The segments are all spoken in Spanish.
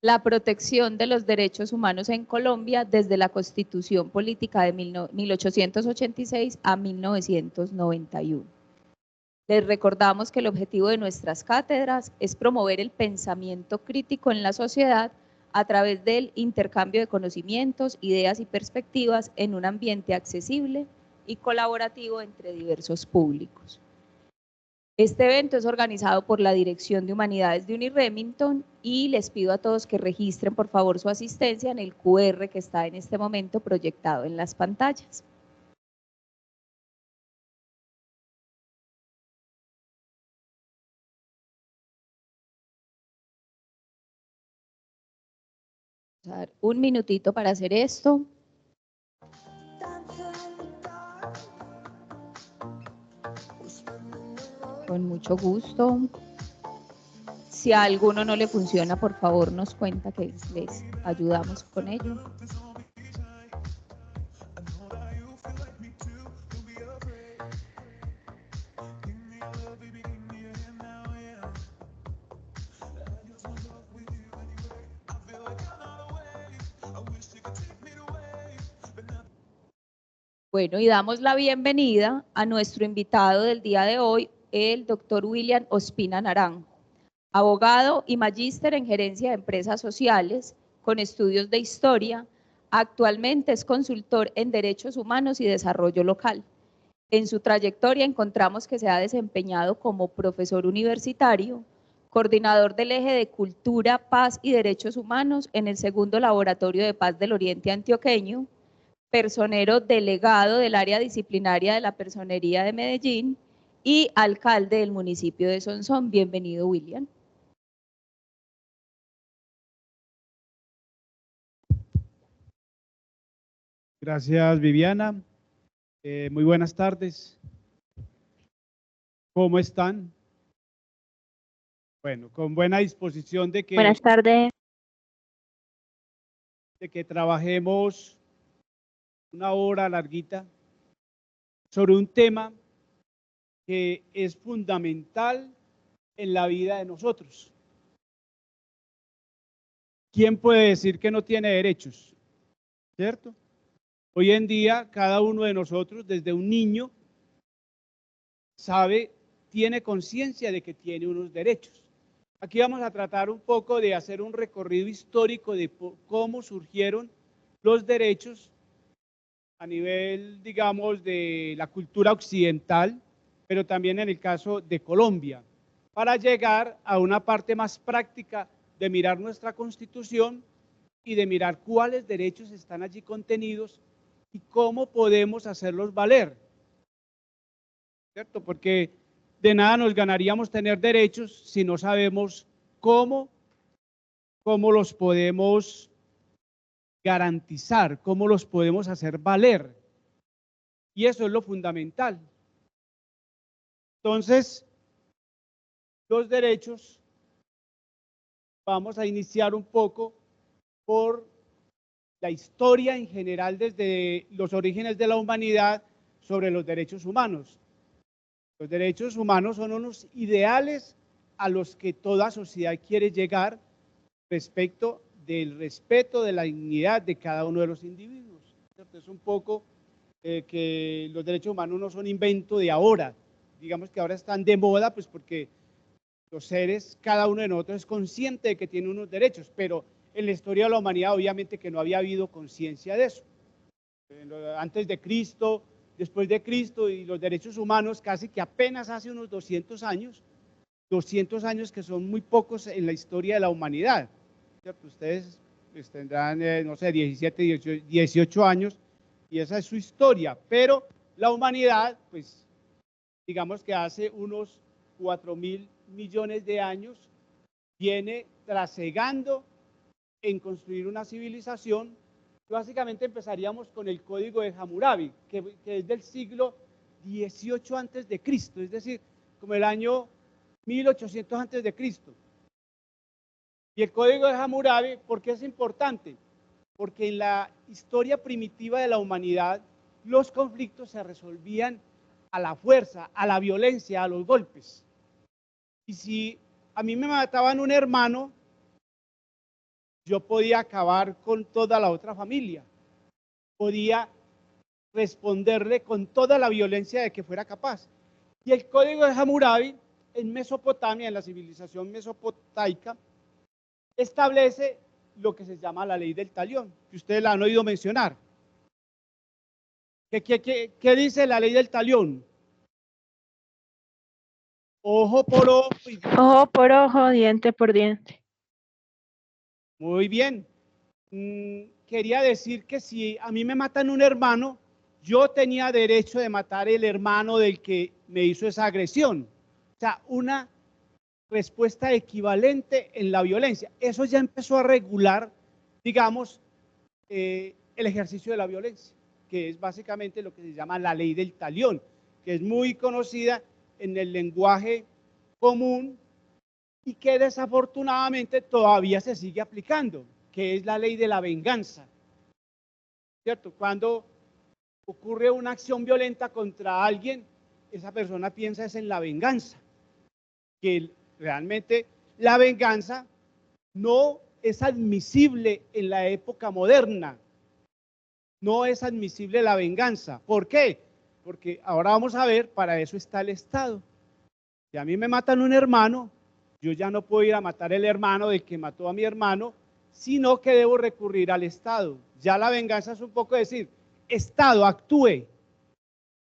la protección de los derechos humanos en Colombia desde la Constitución Política de 1886 a 1991. Les recordamos que el objetivo de nuestras cátedras es promover el pensamiento crítico en la sociedad a través del intercambio de conocimientos, ideas y perspectivas en un ambiente accesible y colaborativo entre diversos públicos. Este evento es organizado por la Dirección de Humanidades de Uniremington y les pido a todos que registren por favor su asistencia en el QR que está en este momento proyectado en las pantallas. Vamos a dar un minutito para hacer esto. Con mucho gusto. Si a alguno no le funciona, por favor nos cuenta que les ayudamos con ello. Bueno, y damos la bienvenida a nuestro invitado del día de hoy, el doctor William Ospina Naranjo, abogado y magíster en gerencia de empresas sociales, con estudios de historia. Actualmente es consultor en derechos humanos y desarrollo local. En su trayectoria encontramos que se ha desempeñado como profesor universitario, coordinador del eje de Cultura, Paz y Derechos Humanos en el segundo Laboratorio de Paz del Oriente Antioqueño, personero delegado del área disciplinaria de la Personería de Medellín y alcalde del municipio de Sonsón. Bienvenido, William. Gracias, Viviana. Muy buenas tardes. ¿Cómo están? Bueno, con buena disposición de que, buenas tardes. De que trabajemos una hora larguita sobre un tema que es fundamental en la vida de nosotros. ¿Quién puede decir que no tiene derechos? ¿Cierto? Hoy en día, cada uno de nosotros, desde un niño, tiene conciencia de que tiene unos derechos. Aquí vamos a tratar un poco de hacer un recorrido histórico de cómo surgieron los derechos a nivel, digamos, de la cultura occidental, pero también en el caso de Colombia, para llegar a una parte más práctica de mirar nuestra Constitución y de mirar cuáles derechos están allí contenidos y cómo podemos hacerlos valer, ¿cierto? Porque de nada nos ganaríamos tener derechos si no sabemos cómo los podemos garantizar, cómo los podemos hacer valer. Y eso es lo fundamental. Entonces, los derechos, vamos a iniciar un poco por la historia en general desde los orígenes de la humanidad sobre los derechos humanos. Los derechos humanos son unos ideales a los que toda sociedad quiere llegar respecto del respeto de la dignidad de cada uno de los individuos. Es un poco que los derechos humanos no son invento de ahora, digamos que ahora están de moda, pues porque los seres, cada uno de nosotros es consciente de que tiene unos derechos, pero en la historia de la humanidad obviamente que no había habido conciencia de eso. Antes de Cristo, después de Cristo y los derechos humanos casi que apenas hace unos 200 años que son muy pocos en la historia de la humanidad. ¿Cierto? Ustedes pues, tendrán, no sé, 17, 18 años y esa es su historia, pero la humanidad, pues, digamos que hace unos 4.000 millones de años viene trasegando en construir una civilización. Básicamente empezaríamos con el Código de Hammurabi, que es del siglo 18 antes de Cristo, es decir, como el año 1800 antes de Cristo. Y el Código de Hammurabi, ¿por qué es importante? Porque en la historia primitiva de la humanidad, los conflictos se resolvían a la fuerza, a la violencia, a los golpes. Y si a mí me mataban un hermano, yo podía acabar con toda la otra familia, podía responderle con toda la violencia de que fuera capaz. Y el código de Hammurabi, en Mesopotamia, en la civilización mesopotaica, establece lo que se llama la ley del talión, que ustedes la han oído mencionar. ¿Qué dice la ley del talión? Ojo por ojo y ojo por ojo, diente por diente. Muy bien. Quería decir que si a mí me matan un hermano, yo tenía derecho de matar el hermano del que me hizo esa agresión. O sea, una respuesta equivalente en la violencia. Eso ya empezó a regular, digamos, el ejercicio de la violencia, que es básicamente lo que se llama la ley del talión, que es muy conocida en el lenguaje común y que desafortunadamente todavía se sigue aplicando, que es la ley de la venganza, ¿cierto? Cuando ocurre una acción violenta contra alguien, esa persona piensa es en la venganza, que realmente la venganza no es admisible en la época moderna, no es admisible la venganza. ¿Por qué? Porque ahora vamos a ver, para eso está el Estado. Si a mí me matan un hermano, yo ya no puedo ir a matar el hermano del que mató a mi hermano, sino que debo recurrir al Estado. Ya la venganza es un poco decir, Estado, actúe.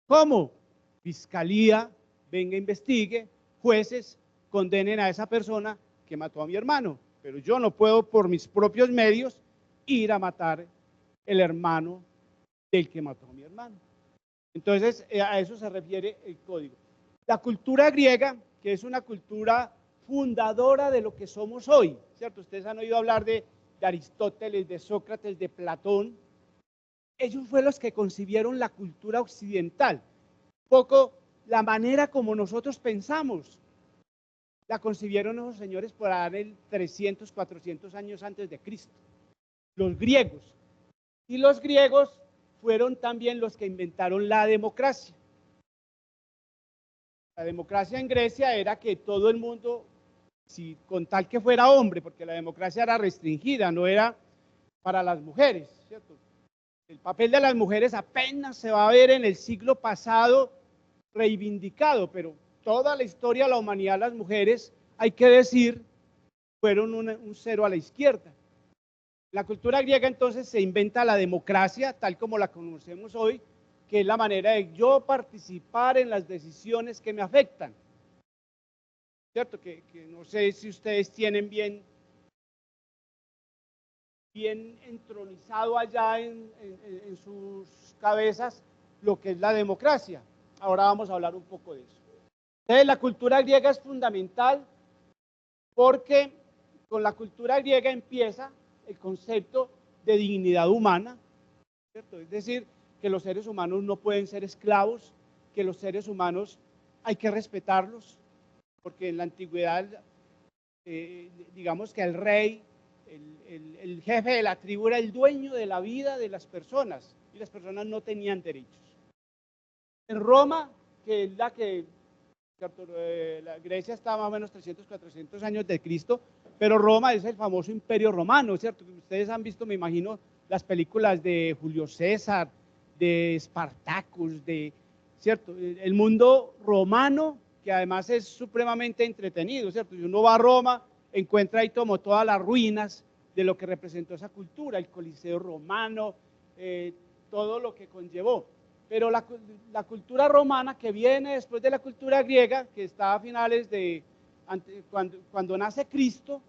¿Cómo? Fiscalía, venga, investigue, jueces, condenen a esa persona que mató a mi hermano. Pero yo no puedo por mis propios medios ir a matar el hermano del que mató a mi hermano. Entonces, a eso se refiere el código. La cultura griega, que es una cultura fundadora de lo que somos hoy, ¿cierto? Ustedes han oído hablar de Aristóteles, de Sócrates, de Platón. Ellos fueron los que concibieron la cultura occidental. Poco la manera como nosotros pensamos, la concibieron esos señores por ahí 300, 400 años antes de Cristo. Los griegos. Y los griegos fueron también los que inventaron la democracia. La democracia en Grecia era que todo el mundo, si con tal que fuera hombre, porque la democracia era restringida, no era para las mujeres, ¿cierto? El papel de las mujeres apenas se va a ver en el siglo pasado reivindicado, pero toda la historia de la humanidad, las mujeres, hay que decir, fueron un cero a la izquierda. La cultura griega entonces se inventa la democracia tal como la conocemos hoy, que es la manera de yo participar en las decisiones que me afectan. ¿Cierto? Que no sé si ustedes tienen bien entronizado allá en sus cabezas lo que es la democracia. Ahora vamos a hablar un poco de eso. Entonces, la cultura griega es fundamental porque con la cultura griega empieza el concepto de dignidad humana, ¿cierto? Es decir, que los seres humanos no pueden ser esclavos, que los seres humanos hay que respetarlos, porque en la antigüedad, digamos que el rey, el jefe de la tribu era el dueño de la vida de las personas, y las personas no tenían derechos. En Roma, que es la que, la Grecia está más o menos 300, 400 años de Cristo, pero Roma es el famoso imperio romano, ¿cierto? Ustedes han visto, me imagino, las películas de Julio César, de Spartacus, ¿cierto? El mundo romano, que además es supremamente entretenido, ¿cierto? Si uno va a Roma, encuentra ahí como todas las ruinas de lo que representó esa cultura, el Coliseo romano, todo lo que conllevó. Pero la cultura romana que viene después de la cultura griega, que está a finales de, cuando nace Cristo,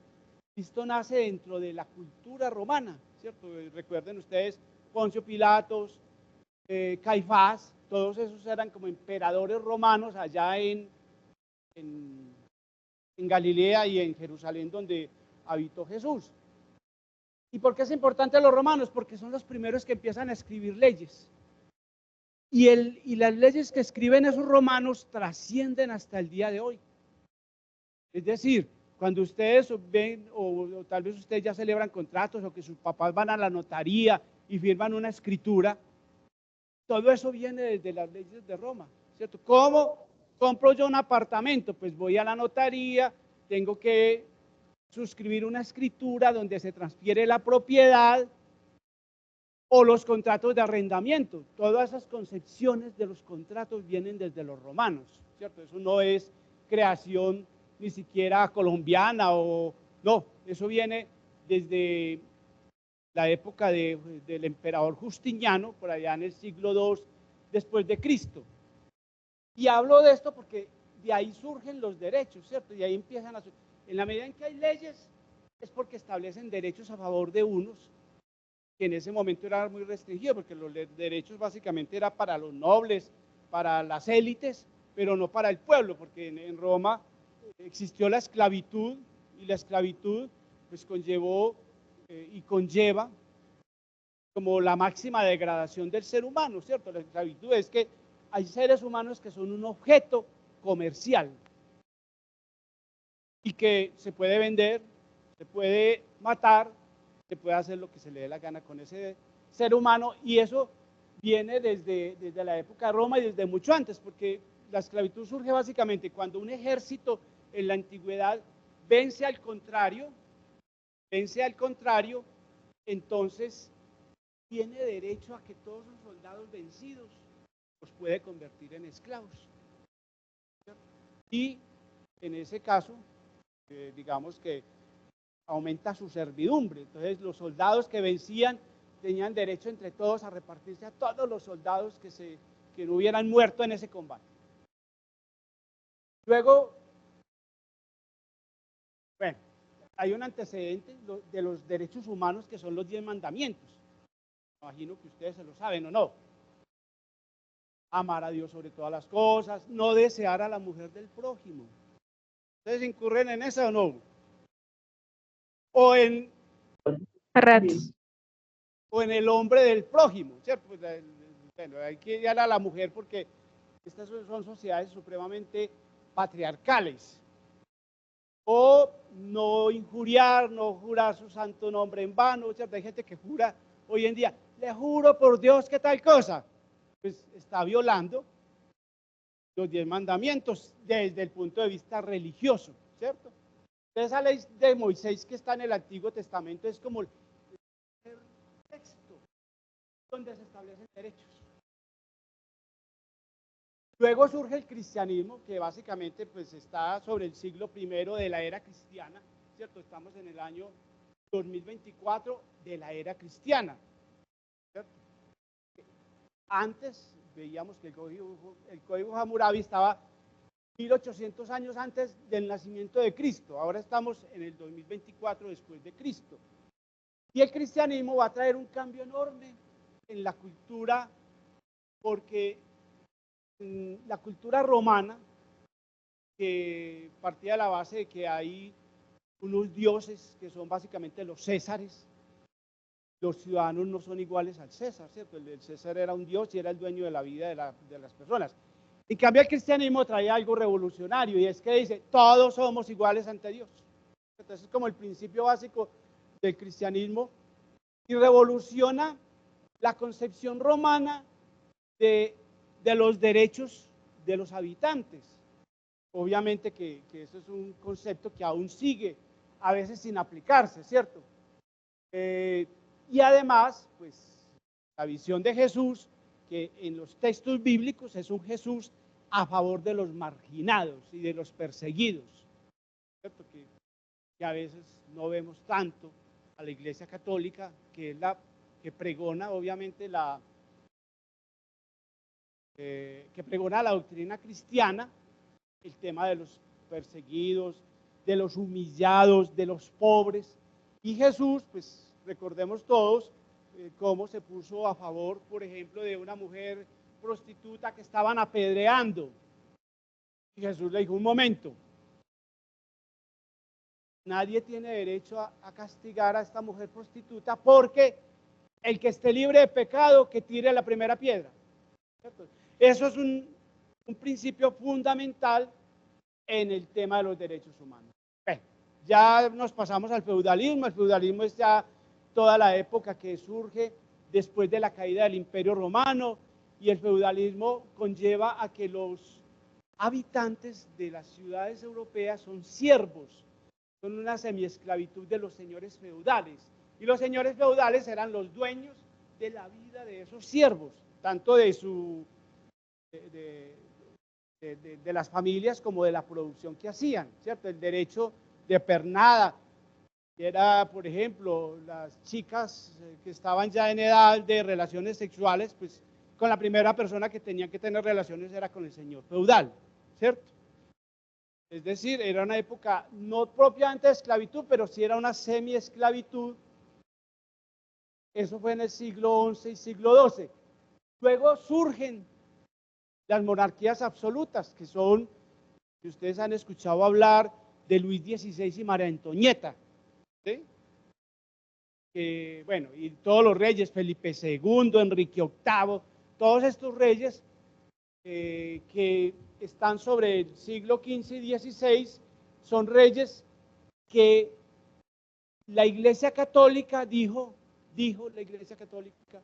Cristo nace dentro de la cultura romana, ¿cierto? Recuerden ustedes, Poncio Pilatos, Caifás, todos esos eran como emperadores romanos allá en Galilea y en Jerusalén donde habitó Jesús. ¿Y por qué es importante los romanos? Porque son los primeros que empiezan a escribir leyes. Y las leyes que escriben esos romanos trascienden hasta el día de hoy. Es decir, cuando ustedes ven, o tal vez ustedes ya celebran contratos, o que sus papás van a la notaría y firman una escritura, todo eso viene desde las leyes de Roma, ¿cierto? ¿Cómo compro yo un apartamento? Pues voy a la notaría, tengo que suscribir una escritura donde se transfiere la propiedad o los contratos de arrendamiento. Todas esas concepciones de los contratos vienen desde los romanos, ¿cierto? Eso no es creación ni siquiera colombiana o no, eso viene desde la época del emperador Justiniano, por allá en el siglo II después de Cristo. Y hablo de esto porque de ahí surgen los derechos, ¿cierto? Y ahí empiezan a surgir. En la medida en que hay leyes, es porque establecen derechos a favor de unos, que en ese momento era muy restringido, porque los derechos básicamente eran para los nobles, para las élites, pero no para el pueblo, porque en Roma existió la esclavitud, y la esclavitud pues conllevó y conlleva como la máxima degradación del ser humano, ¿cierto? La esclavitud es que hay seres humanos que son un objeto comercial y que se puede vender, se puede matar, se puede hacer lo que se le dé la gana con ese ser humano, y eso viene desde la época de Roma y desde mucho antes, porque la esclavitud surge básicamente cuando un ejército en la antigüedad vence al contrario, entonces tiene derecho a que todos los soldados vencidos los puede convertir en esclavos. Y en ese caso, digamos que aumenta su servidumbre. Entonces los soldados que vencían tenían derecho entre todos a repartirse a todos los soldados que no hubieran muerto en ese combate. Luego, bueno, hay un antecedente de los derechos humanos que son los 10 mandamientos. Imagino que ustedes se lo saben o no. Amar a Dios sobre todas las cosas, no desear a la mujer del prójimo. ¿Ustedes incurren en eso o no? O en el hombre del prójimo, ¿cierto? Pues, bueno, hay que ir a la mujer porque estas son sociedades supremamente patriarcales. O no injuriar, no jurar su santo nombre en vano, ¿cierto? Hay gente que jura hoy en día, le juro por Dios que tal cosa, pues está violando los 10 mandamientos desde el punto de vista religioso, ¿cierto? Entonces, esa ley de Moisés que está en el Antiguo Testamento es como el texto donde se establecen derechos. Luego surge el cristianismo, que básicamente pues está sobre el siglo I de la era cristiana, ¿cierto? Estamos en el año 2024 de la era cristiana, ¿cierto? Antes veíamos que el Código Hammurabi estaba 1800 años antes del nacimiento de Cristo. Ahora estamos en el 2024 después de Cristo. Y el cristianismo va a traer un cambio enorme en la cultura, porque la cultura romana, que partía de la base de que hay unos dioses que son básicamente los césares. Los ciudadanos no son iguales al César, ¿cierto? El César era un dios y era el dueño de la vida de las personas. En cambio, el cristianismo trae algo revolucionario, y es que dice, todos somos iguales ante Dios. Entonces es como el principio básico del cristianismo, y revoluciona la concepción romana de los derechos de los habitantes. Obviamente que eso es un concepto que aún sigue a veces sin aplicarse, ¿cierto? Y además, pues, la visión de Jesús, que en los textos bíblicos es un Jesús a favor de los marginados y de los perseguidos, ¿cierto? Que a veces no vemos tanto a la Iglesia Católica, que es la que pregona, obviamente, que pregona la doctrina cristiana, el tema de los perseguidos, de los humillados, de los pobres. Y Jesús, pues recordemos todos cómo se puso a favor, por ejemplo, de una mujer prostituta que estaban apedreando. Y Jesús le dijo, un momento, nadie tiene derecho a castigar a esta mujer prostituta, porque el que esté libre de pecado, que tire la primera piedra. ¿Cierto? Eso es un principio fundamental en el tema de los derechos humanos. Bueno, ya nos pasamos al feudalismo. El feudalismo es ya toda la época que surge después de la caída del Imperio Romano, y el feudalismo conlleva a que los habitantes de las ciudades europeas son siervos son una semiesclavitud de los señores feudales. Y los señores feudales eran los dueños de la vida de esos siervos, tanto de las familias como de la producción que hacían, ¿cierto? El derecho de pernada, que era, por ejemplo, las chicas que estaban ya en edad de relaciones sexuales, pues con la primera persona que tenían que tener relaciones era con el señor feudal, ¿cierto? Es decir, era una época no propiamente de esclavitud, pero sí era una semi-esclavitud. Eso fue en el siglo XI y siglo XII. Luego surgen las monarquías absolutas, que son, si ustedes han escuchado hablar de Luis XVI y María Antonieta, ¿sí? Bueno, y todos los reyes, Felipe II, Enrique VIII, todos estos reyes que están sobre el siglo XV y XVI, son reyes que la Iglesia Católica dijo la Iglesia Católica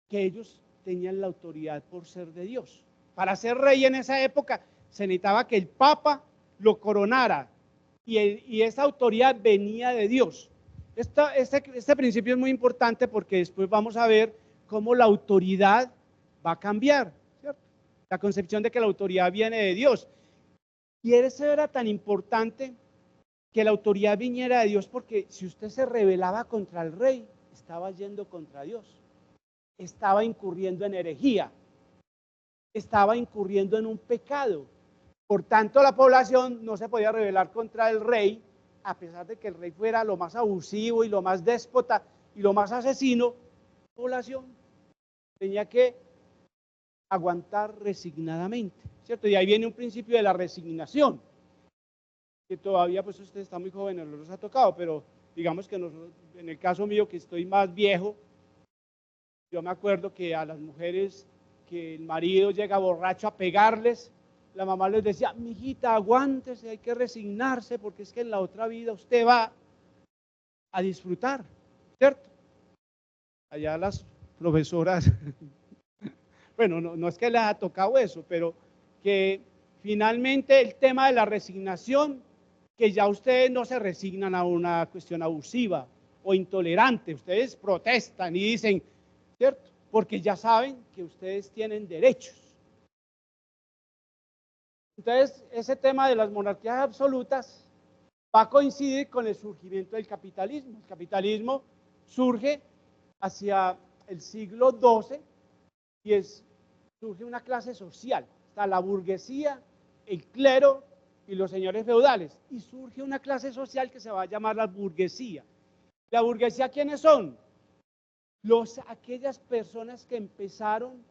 que ellos tenían la autoridad por ser de Dios. Para ser rey en esa época se necesitaba que el Papa lo coronara y esa autoridad venía de Dios. Este principio es muy importante porque después vamos a ver cómo la autoridad va a cambiar, ¿cierto? La concepción de que la autoridad viene de Dios. Y eso era tan importante, que la autoridad viniera de Dios, porque si usted se rebelaba contra el rey, estaba yendo contra Dios, estaba incurriendo en herejía, estaba incurriendo en un pecado. Por tanto, la población no se podía rebelar contra el rey, a pesar de que el rey fuera lo más abusivo y lo más déspota y lo más asesino. La población tenía que aguantar resignadamente, ¿cierto? Y ahí viene un principio de la resignación, que todavía, pues usted está muy joven, no nos ha tocado, pero digamos que en el caso mío, que estoy más viejo, yo me acuerdo que a las mujeres que el marido llega borracho a pegarles, la mamá les decía: mijita, aguántese, hay que resignarse, porque es que en la otra vida usted va a disfrutar, ¿cierto? Allá las profesoras, bueno, no es que les ha tocado eso, pero que finalmente el tema de la resignación, que ya ustedes no se resignan a una cuestión abusiva o intolerante, ustedes protestan y dicen, ¿cierto? Porque ya saben que ustedes tienen derechos. Entonces, ese tema de las monarquías absolutas va a coincidir con el surgimiento del capitalismo. El capitalismo surge hacia el siglo XII y surge una clase social. Está la burguesía, el clero y los señores feudales. Y surge una clase social que se va a llamar la burguesía. ¿La burguesía quiénes son? Aquellas personas que empezaron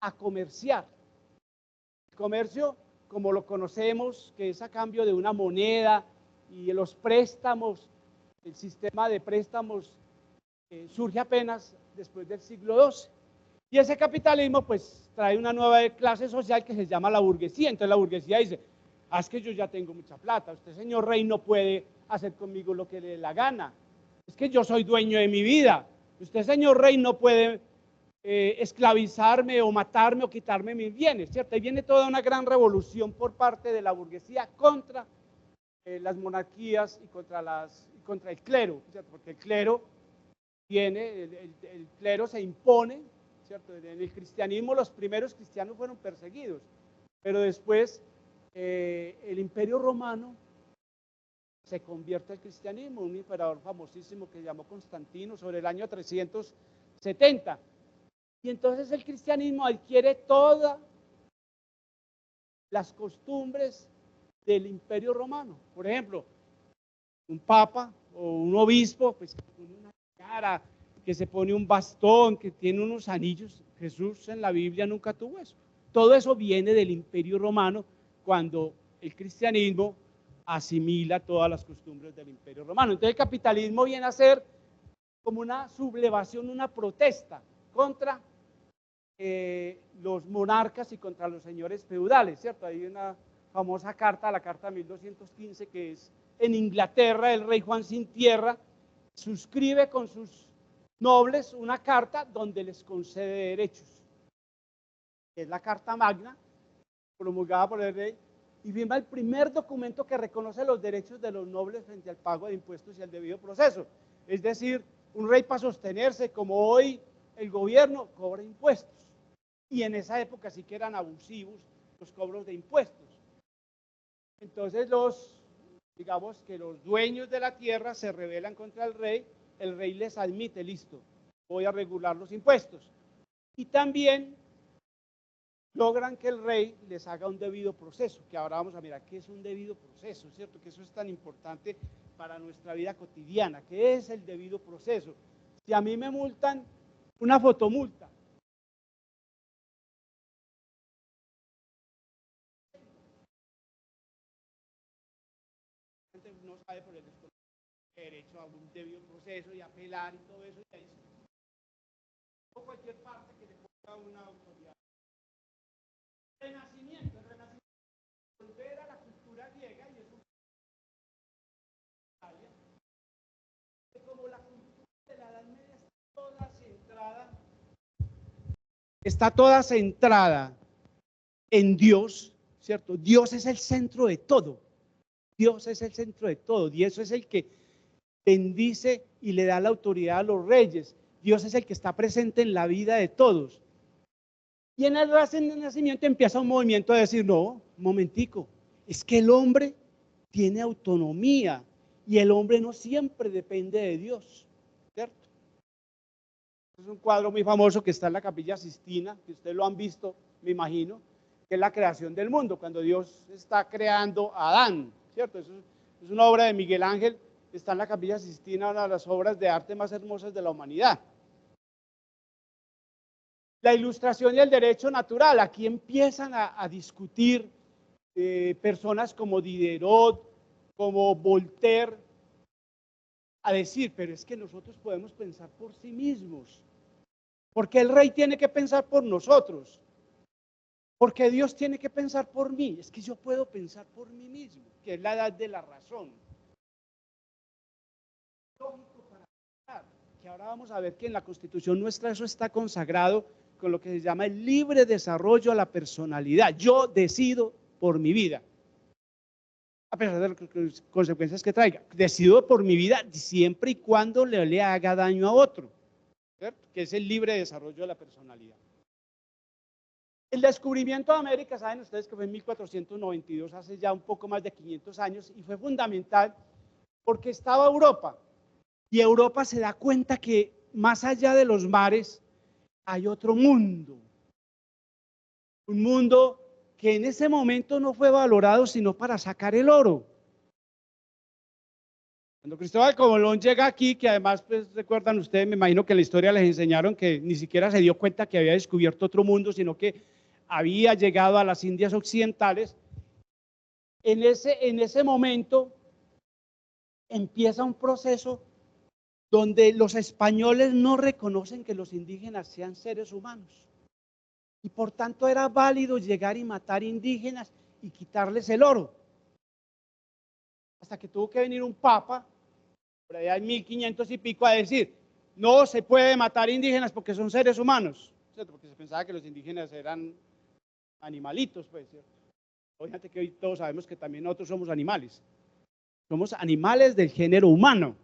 a comerciar. El comercio, como lo conocemos, que es a cambio de una moneda, y los préstamos, el sistema de préstamos surge apenas después del siglo XII. Y ese capitalismo pues trae una nueva clase social que se llama la burguesía. Entonces la burguesía dice: es que yo ya tengo mucha plata, usted, señor rey, no puede hacer conmigo lo que le dé la gana, es que yo soy dueño de mi vida, usted, señor rey, no puede esclavizarme o matarme o quitarme mis bienes, ¿cierto? Ahí viene toda una gran revolución por parte de la burguesía contra las monarquías y contra el clero, ¿cierto? Porque el clero el clero se impone, ¿cierto? En el cristianismo los primeros cristianos fueron perseguidos, pero después el Imperio Romano se convierte al cristianismo, un emperador famosísimo que se llamó Constantino sobre el año 370. Y entonces el cristianismo adquiere todas las costumbres del Imperio Romano. Por ejemplo, un papa o un obispo, pues que pone una cara, que se pone un bastón, que tiene unos anillos. Jesús en la Biblia nunca tuvo eso. Todo eso viene del Imperio Romano, cuando el cristianismo asimila todas las costumbres del Imperio Romano. Entonces el capitalismo viene a ser como una sublevación, una protesta contra los monarcas y contra los señores feudales, ¿cierto? Hay una famosa carta, la carta 1215, que es en Inglaterra. El rey Juan sin Tierra suscribe con sus nobles una carta donde les concede derechos, que es la Carta Magna, promulgada por el rey, y firma el primer documento que reconoce los derechos de los nobles frente al pago de impuestos y al debido proceso. Es decir, un rey para sostenerse, como hoy el gobierno cobra impuestos. Y en esa época sí que eran abusivos los cobros de impuestos. Entonces digamos que los dueños de la tierra se rebelan contra el rey les admite, listo, voy a regular los impuestos. Y también logran que el rey les haga un debido proceso, que ahora vamos a mirar qué es un debido proceso, ¿cierto? Que eso es tan importante para nuestra vida cotidiana. ¿Qué es el debido proceso? Si a mí me multan una fotomulta, no sabe por el derecho a un debido proceso y apelar y todo eso, y ahí o cualquier parte que le ponga una autoridad. El renacimiento, volver a la cultura griega, y eso como la cultura de la Edad Media está toda centrada en Dios, ¿cierto? Dios es el centro de todo. Dios es el centro de todo. Y eso es el que bendice y le da la autoridad a los reyes. Dios es el que está presente en la vida de todos. Y en el Renacimiento empieza un movimiento de decir, no, un momentico, es que el hombre tiene autonomía y el hombre no siempre depende de Dios, ¿cierto? Es un cuadro muy famoso que está en la Capilla Sistina, que ustedes lo han visto, me imagino, que es la creación del mundo, cuando Dios está creando a Adán, ¿cierto? Eso es una obra de Miguel Ángel, está en la Capilla Sistina, una de las obras de arte más hermosas de la humanidad. La ilustración y el derecho natural, aquí empiezan a discutir personas como Diderot, como Voltaire, a decir, pero es que nosotros podemos pensar por sí mismos. Porque el rey tiene que pensar por nosotros. Porque Dios tiene que pensar por mí. Es que yo puedo pensar por mí mismo, que es la edad de la razón. Lógico para pensar, que ahora vamos a ver que en la Constitución nuestra eso está consagrado con lo que se llama el libre desarrollo a la personalidad. Yo decido por mi vida, a pesar de las consecuencias que traiga. Decido por mi vida siempre y cuando le haga daño a otro, ¿cierto? Que es el libre desarrollo de la personalidad. El descubrimiento de América, saben ustedes que fue en 1492, hace ya un poco más de 500 años, y fue fundamental porque estaba Europa, y Europa se da cuenta que más allá de los mares hay otro mundo, un mundo que en ese momento no fue valorado sino para sacar el oro. Cuando Cristóbal Colón llega aquí, que además, pues, recuerdan ustedes, me imagino que en la historia les enseñaron que ni siquiera se dio cuenta que había descubierto otro mundo, sino que había llegado a las Indias Occidentales. En ese momento empieza un proceso donde los españoles no reconocen que los indígenas sean seres humanos. Y por tanto era válido llegar y matar indígenas y quitarles el oro. Hasta que tuvo que venir un papa, por allá en 1500 y pico, a decir, no se puede matar indígenas porque son seres humanos, ¿cierto? Porque se pensaba que los indígenas eran animalitos, pues, ¿cierto? Fíjate que hoy todos sabemos que también nosotros somos animales. Somos animales del género humano.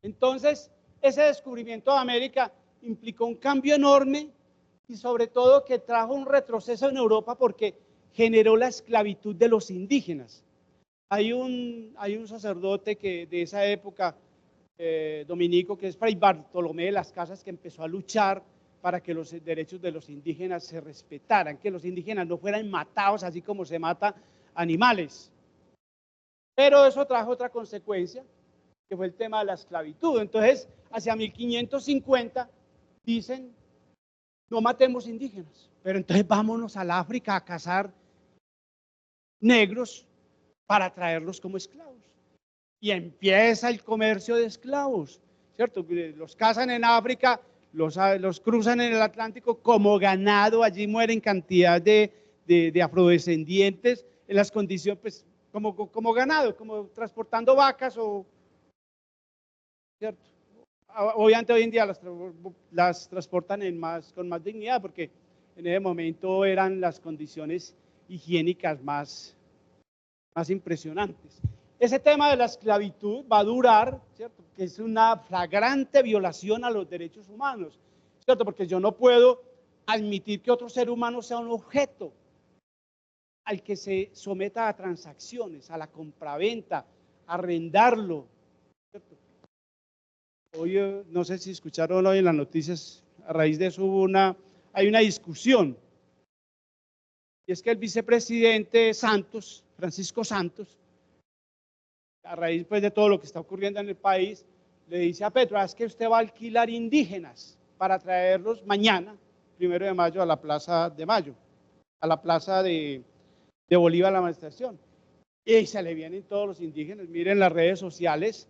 Entonces, ese descubrimiento de América implicó un cambio enorme y sobre todo que trajo un retroceso en Europa porque generó la esclavitud de los indígenas. Hay un sacerdote que de esa época, dominico, que es Fray Bartolomé de las Casas, que empezó a luchar para que los derechos de los indígenas se respetaran, que los indígenas no fueran matados así como se mata animales. Pero eso trajo otra consecuencia, que fue el tema de la esclavitud. Entonces, hacia 1550, dicen, no matemos indígenas, pero entonces vámonos al África a cazar negros para traerlos como esclavos. Y empieza el comercio de esclavos, ¿cierto? Los cazan en África, los cruzan en el Atlántico como ganado, allí mueren cantidad de afrodescendientes en las condiciones, pues, como ganado, como transportando vacas o, ¿cierto? Obviamente hoy en día las transportan con más dignidad porque en ese momento eran las condiciones higiénicas más más impresionantes. Ese tema de la esclavitud va a durar, ¿cierto? Que es una flagrante violación a los derechos humanos, ¿cierto? Porque yo no puedo admitir que otro ser humano sea un objeto al que se someta a transacciones, a la compraventa, a arrendarlo, ¿cierto? Hoy, no sé si escucharon hoy en las noticias, a raíz de eso hay una discusión, y es que el vicepresidente Santos, Francisco Santos, a raíz pues, de todo lo que está ocurriendo en el país, le dice a Petro, es que usted va a alquilar indígenas para traerlos mañana, 1 de mayo, a la Plaza de Mayo, a la Plaza de Bolívar, la administración. Y se le vienen todos los indígenas, miren las redes sociales,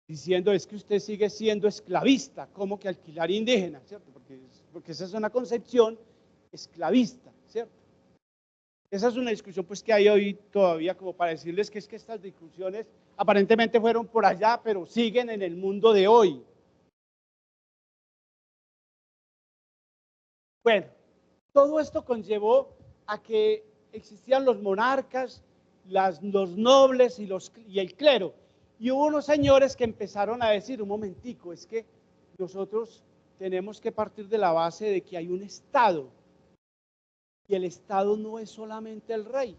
diciendo, es que usted sigue siendo esclavista, ¿cómo que alquilar indígenas? ¿Cierto? Porque esa es una concepción esclavista, ¿cierto? Esa es una discusión pues que hay hoy todavía como para decirles que es que estas discusiones aparentemente fueron por allá, pero siguen en el mundo de hoy. Bueno, todo esto conllevó a que existían los monarcas, los nobles y el clero. Y hubo unos señores que empezaron a decir, un momentico, es que nosotros tenemos que partir de la base de que hay un Estado. Y el Estado no es solamente el rey.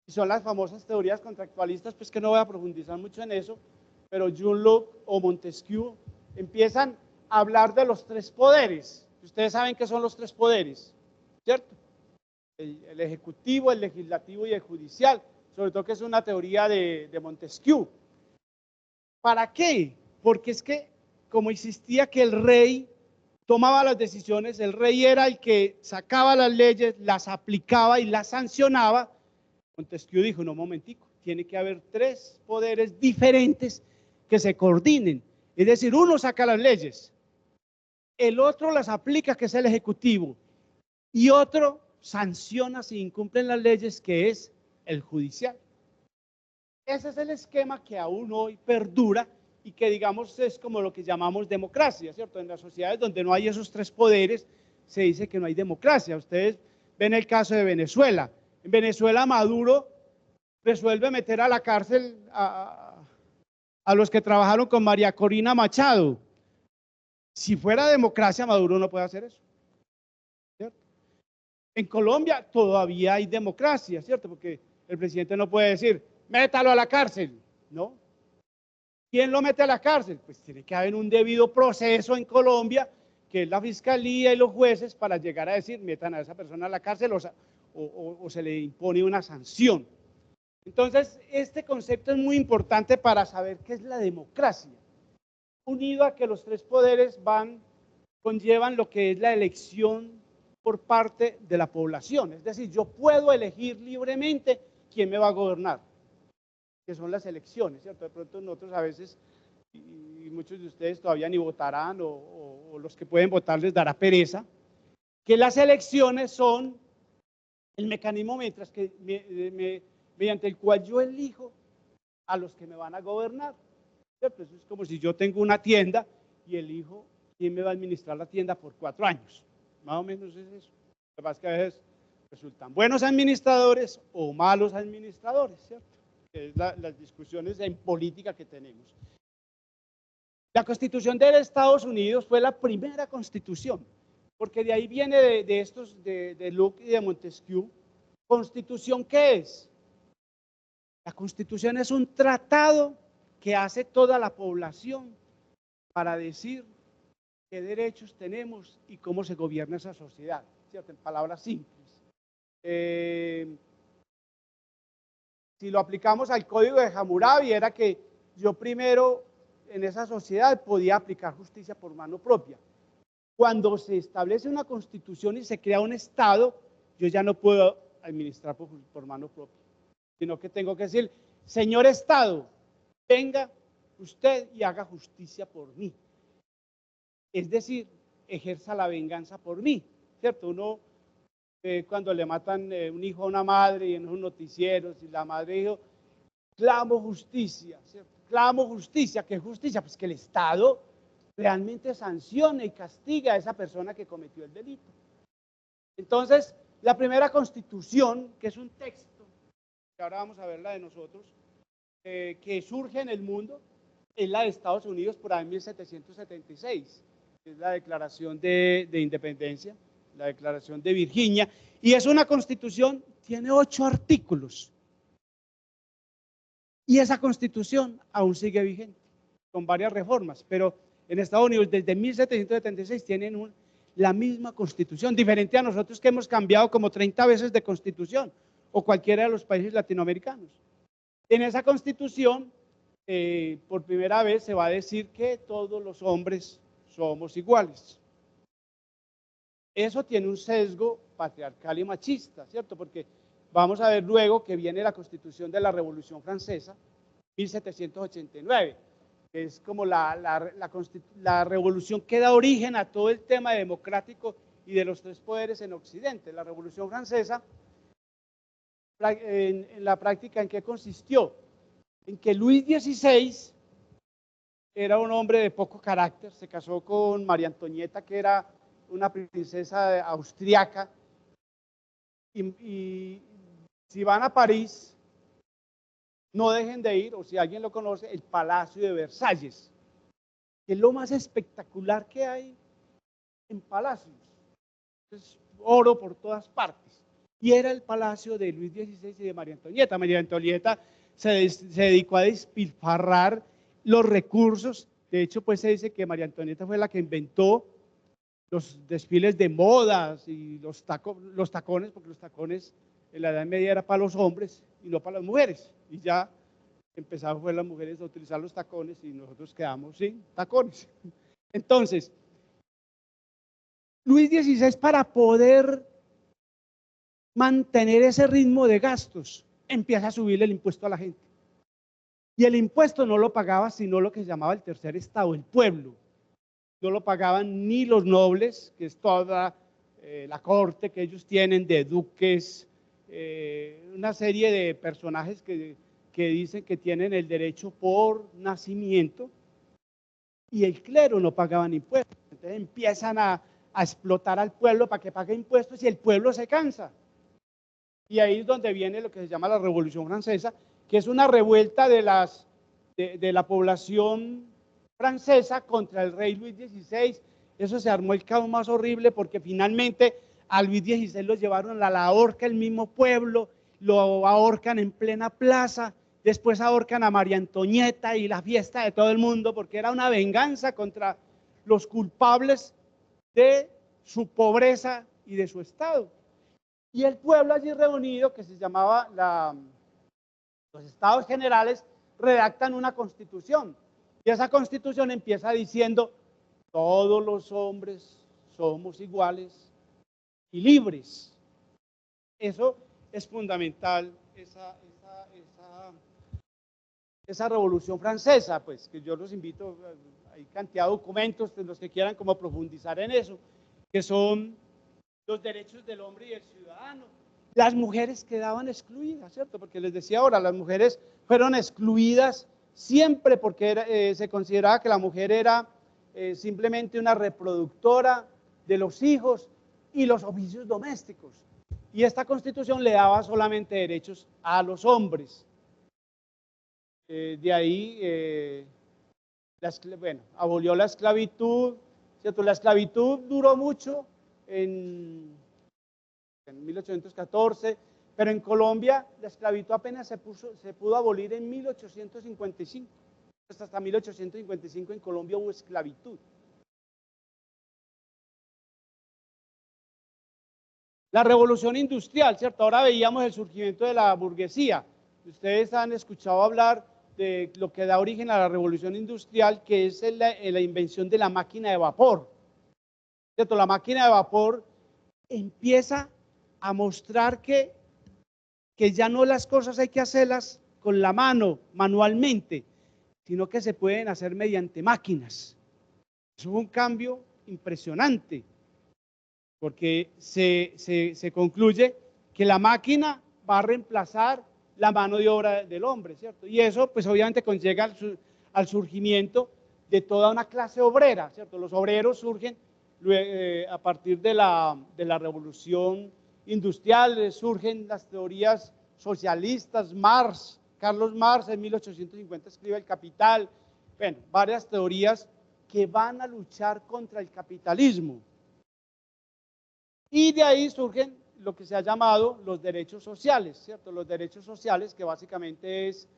Y son las famosas teorías contractualistas, pues que no voy a profundizar mucho en eso, pero John Locke o Montesquieu empiezan a hablar de los tres poderes. Ustedes saben qué son los tres poderes, ¿cierto? El ejecutivo, el legislativo y el judicial, sobre todo que es una teoría de Montesquieu. ¿Para qué? Porque es que como existía que el rey tomaba las decisiones, el rey era el que sacaba las leyes, las aplicaba y las sancionaba, Montesquieu dijo, no, momentico, tiene que haber tres poderes diferentes que se coordinen. Es decir, uno saca las leyes, el otro las aplica, que es el ejecutivo, y otro sanciona si incumplen las leyes, que es el judicial. Ese es el esquema que aún hoy perdura y que digamos es como lo que llamamos democracia, ¿cierto? En las sociedades donde no hay esos tres poderes se dice que no hay democracia. Ustedes ven el caso de Venezuela. En Venezuela Maduro resuelve meter a la cárcel a los que trabajaron con María Corina Machado. Si fuera democracia, Maduro no puede hacer eso, ¿cierto? En Colombia todavía hay democracia, ¿cierto? Porque el presidente no puede decir, métalo a la cárcel, ¿no? ¿Quién lo mete a la cárcel? Pues tiene que haber un debido proceso en Colombia, que es la fiscalía y los jueces, para llegar a decir, metan a esa persona a la cárcel o se le impone una sanción. Entonces, este concepto es muy importante para saber qué es la democracia, unido a que los tres poderes conllevan lo que es la elección por parte de la población. Es decir, yo puedo elegir libremente quién me va a gobernar, que son las elecciones, ¿cierto? De pronto nosotros a veces, y muchos de ustedes todavía ni votarán, o los que pueden votar les dará pereza, que las elecciones son el mecanismo mediante el cual yo elijo a los que me van a gobernar, ¿cierto? Eso es como si yo tengo una tienda y elijo quién me va a administrar la tienda por 4 años, más o menos es eso. Lo que pasa es que a veces resultan buenos administradores o malos administradores, ¿cierto? Que es las discusiones en política que tenemos. La Constitución de Estados Unidos fue la primera constitución, porque de ahí viene de Locke y de Montesquieu. ¿Constitución qué es? La Constitución es un tratado que hace toda la población para decir qué derechos tenemos y cómo se gobierna esa sociedad, ¿cierto? En palabras simples. Si lo aplicamos al código de Hammurabi, era que yo primero en esa sociedad podía aplicar justicia por mano propia. Cuando se establece una constitución y se crea un Estado, yo ya no puedo administrar por mano propia, sino que tengo que decir, señor Estado, venga usted y haga justicia por mí. Es decir, ejerza la venganza por mí, ¿cierto? Uno cuando le matan un hijo a una madre y en unos noticieros y la madre dijo, clamo justicia, ¿cierto? Clamo justicia. ¿Qué justicia? Pues que el Estado realmente sancione y castigue a esa persona que cometió el delito. Entonces, la primera constitución, que es un texto que ahora vamos a ver la de nosotros, que surge en el mundo, es la de Estados Unidos por ahí en 1776, que es la Declaración de Independencia, la Declaración de Virginia, y es una constitución, tiene 8 artículos, y esa constitución aún sigue vigente, con varias reformas, pero en Estados Unidos desde 1776 tienen la misma constitución, diferente a nosotros que hemos cambiado como 30 veces de constitución, o cualquiera de los países latinoamericanos. En esa constitución, por primera vez se va a decir que todos los hombres somos iguales. Eso tiene un sesgo patriarcal y machista, ¿cierto? Porque vamos a ver luego que viene la Constitución de la Revolución Francesa, 1789, que es como la revolución que da origen a todo el tema democrático y de los 3 poderes en Occidente. La Revolución Francesa, en la práctica, ¿en qué consistió? En que Luis XVI era un hombre de poco carácter, se casó con María Antonieta, que era una princesa austriaca, y si van a París, no dejen de ir, o si alguien lo conoce, el Palacio de Versalles, que es lo más espectacular que hay en palacios. Es oro por todas partes. Y era el palacio de Luis XVI y de María Antonieta. María Antonieta se dedicó a despilfarrar los recursos. De hecho, pues se dice que María Antonieta fue la que inventó los desfiles de modas y los tacones, porque los tacones en la Edad Media era para los hombres y no para las mujeres. Y ya empezaron fue las mujeres a utilizar los tacones y nosotros quedamos sin tacones. Entonces, Luis XVI, para poder mantener ese ritmo de gastos, empieza a subirle el impuesto a la gente. Y el impuesto no lo pagaba sino lo que se llamaba el tercer estado, el pueblo. No lo pagaban ni los nobles, que es toda la corte que ellos tienen de duques, una serie de personajes que dicen que tienen el derecho por nacimiento, y el clero no pagaban impuestos. Entonces empiezan a explotar al pueblo para que pague impuestos y el pueblo se cansa. Y ahí es donde viene lo que se llama la Revolución Francesa, que es una revuelta de la población francesa contra el rey Luis XVI. Eso se armó el caos más horrible porque finalmente a Luis XVI lo llevaron a la horca el mismo pueblo, lo ahorcan en plena plaza, después ahorcan a María Antonieta y la fiesta de todo el mundo porque era una venganza contra los culpables de su pobreza y de su estado. Y el pueblo allí reunido, que se llamaba los Estados Generales, redactan una constitución. Y esa constitución empieza diciendo, todos los hombres somos iguales y libres. Eso es fundamental, esa Revolución Francesa, pues que yo los invito, hay cantidad de documentos de los que quieran como profundizar en eso, que son los derechos del hombre y del ciudadano. Las mujeres quedaban excluidas, ¿cierto? Porque les decía ahora, las mujeres fueron excluidas siempre porque se consideraba que la mujer era simplemente una reproductora de los hijos y los oficios domésticos. Y esta constitución le daba solamente derechos a los hombres. De ahí, bueno, abolió la esclavitud, ¿cierto? La esclavitud duró mucho en 1814, pero en Colombia la esclavitud apenas se pudo abolir en 1855. Hasta 1855 en Colombia hubo esclavitud. La revolución industrial, ¿cierto? Ahora veíamos el surgimiento de la burguesía. Ustedes han escuchado hablar de lo que da origen a la revolución industrial, que es la invención de la máquina de vapor, ¿cierto? La máquina de vapor empieza a mostrar que ya no las cosas hay que hacerlas con la mano, manualmente, sino que se pueden hacer mediante máquinas. Eso fue un cambio impresionante, porque se concluye que la máquina va a reemplazar la mano de obra del hombre, ¿cierto? Y eso, pues obviamente conlleva al surgimiento de toda una clase obrera, ¿cierto? Los obreros surgen a partir de la revolución industrial, surgen las teorías socialistas, Marx, Carlos Marx en 1850 escribe El Capital, bueno, varias teorías que van a luchar contra el capitalismo. Y de ahí surgen lo que se ha llamado los derechos sociales, ¿cierto? Los derechos sociales, que básicamente es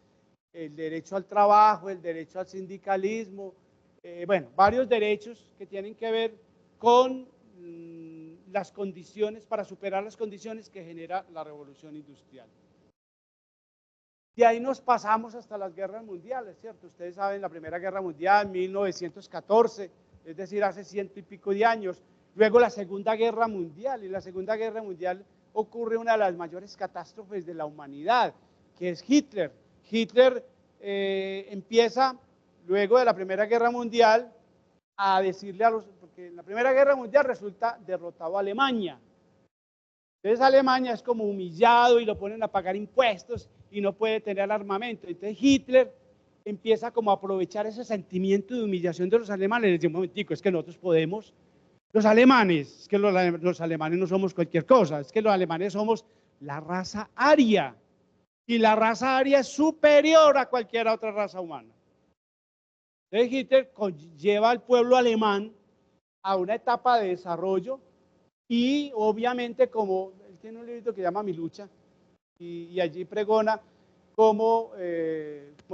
el derecho al trabajo, el derecho al sindicalismo, bueno, varios derechos que tienen que ver con las condiciones, para superar las condiciones que genera la revolución industrial. De ahí nos pasamos hasta las guerras mundiales, ¿cierto? Ustedes saben, la Primera Guerra Mundial, 1914, es decir, hace 100 y pico de años. Luego la Segunda Guerra Mundial, y en la Segunda Guerra Mundial ocurre una de las mayores catástrofes de la humanidad, que es Hitler. Hitler empieza, luego de la Primera Guerra Mundial, a decirle a los, porque en la Primera Guerra Mundial resulta derrotado a Alemania. Entonces Alemania es como humillado y lo ponen a pagar impuestos y no puede tener armamento. Entonces Hitler empieza como a aprovechar ese sentimiento de humillación de los alemanes. Les dice, un momentico, es que nosotros podemos, los alemanes, es que los alemanes no somos cualquier cosa, es que los alemanes somos la raza aria. Y la raza aria es superior a cualquier otra raza humana. Entonces Hitler lleva al pueblo alemán a una etapa de desarrollo y obviamente, como él tiene un libro que se llama Mi Lucha, y allí pregona como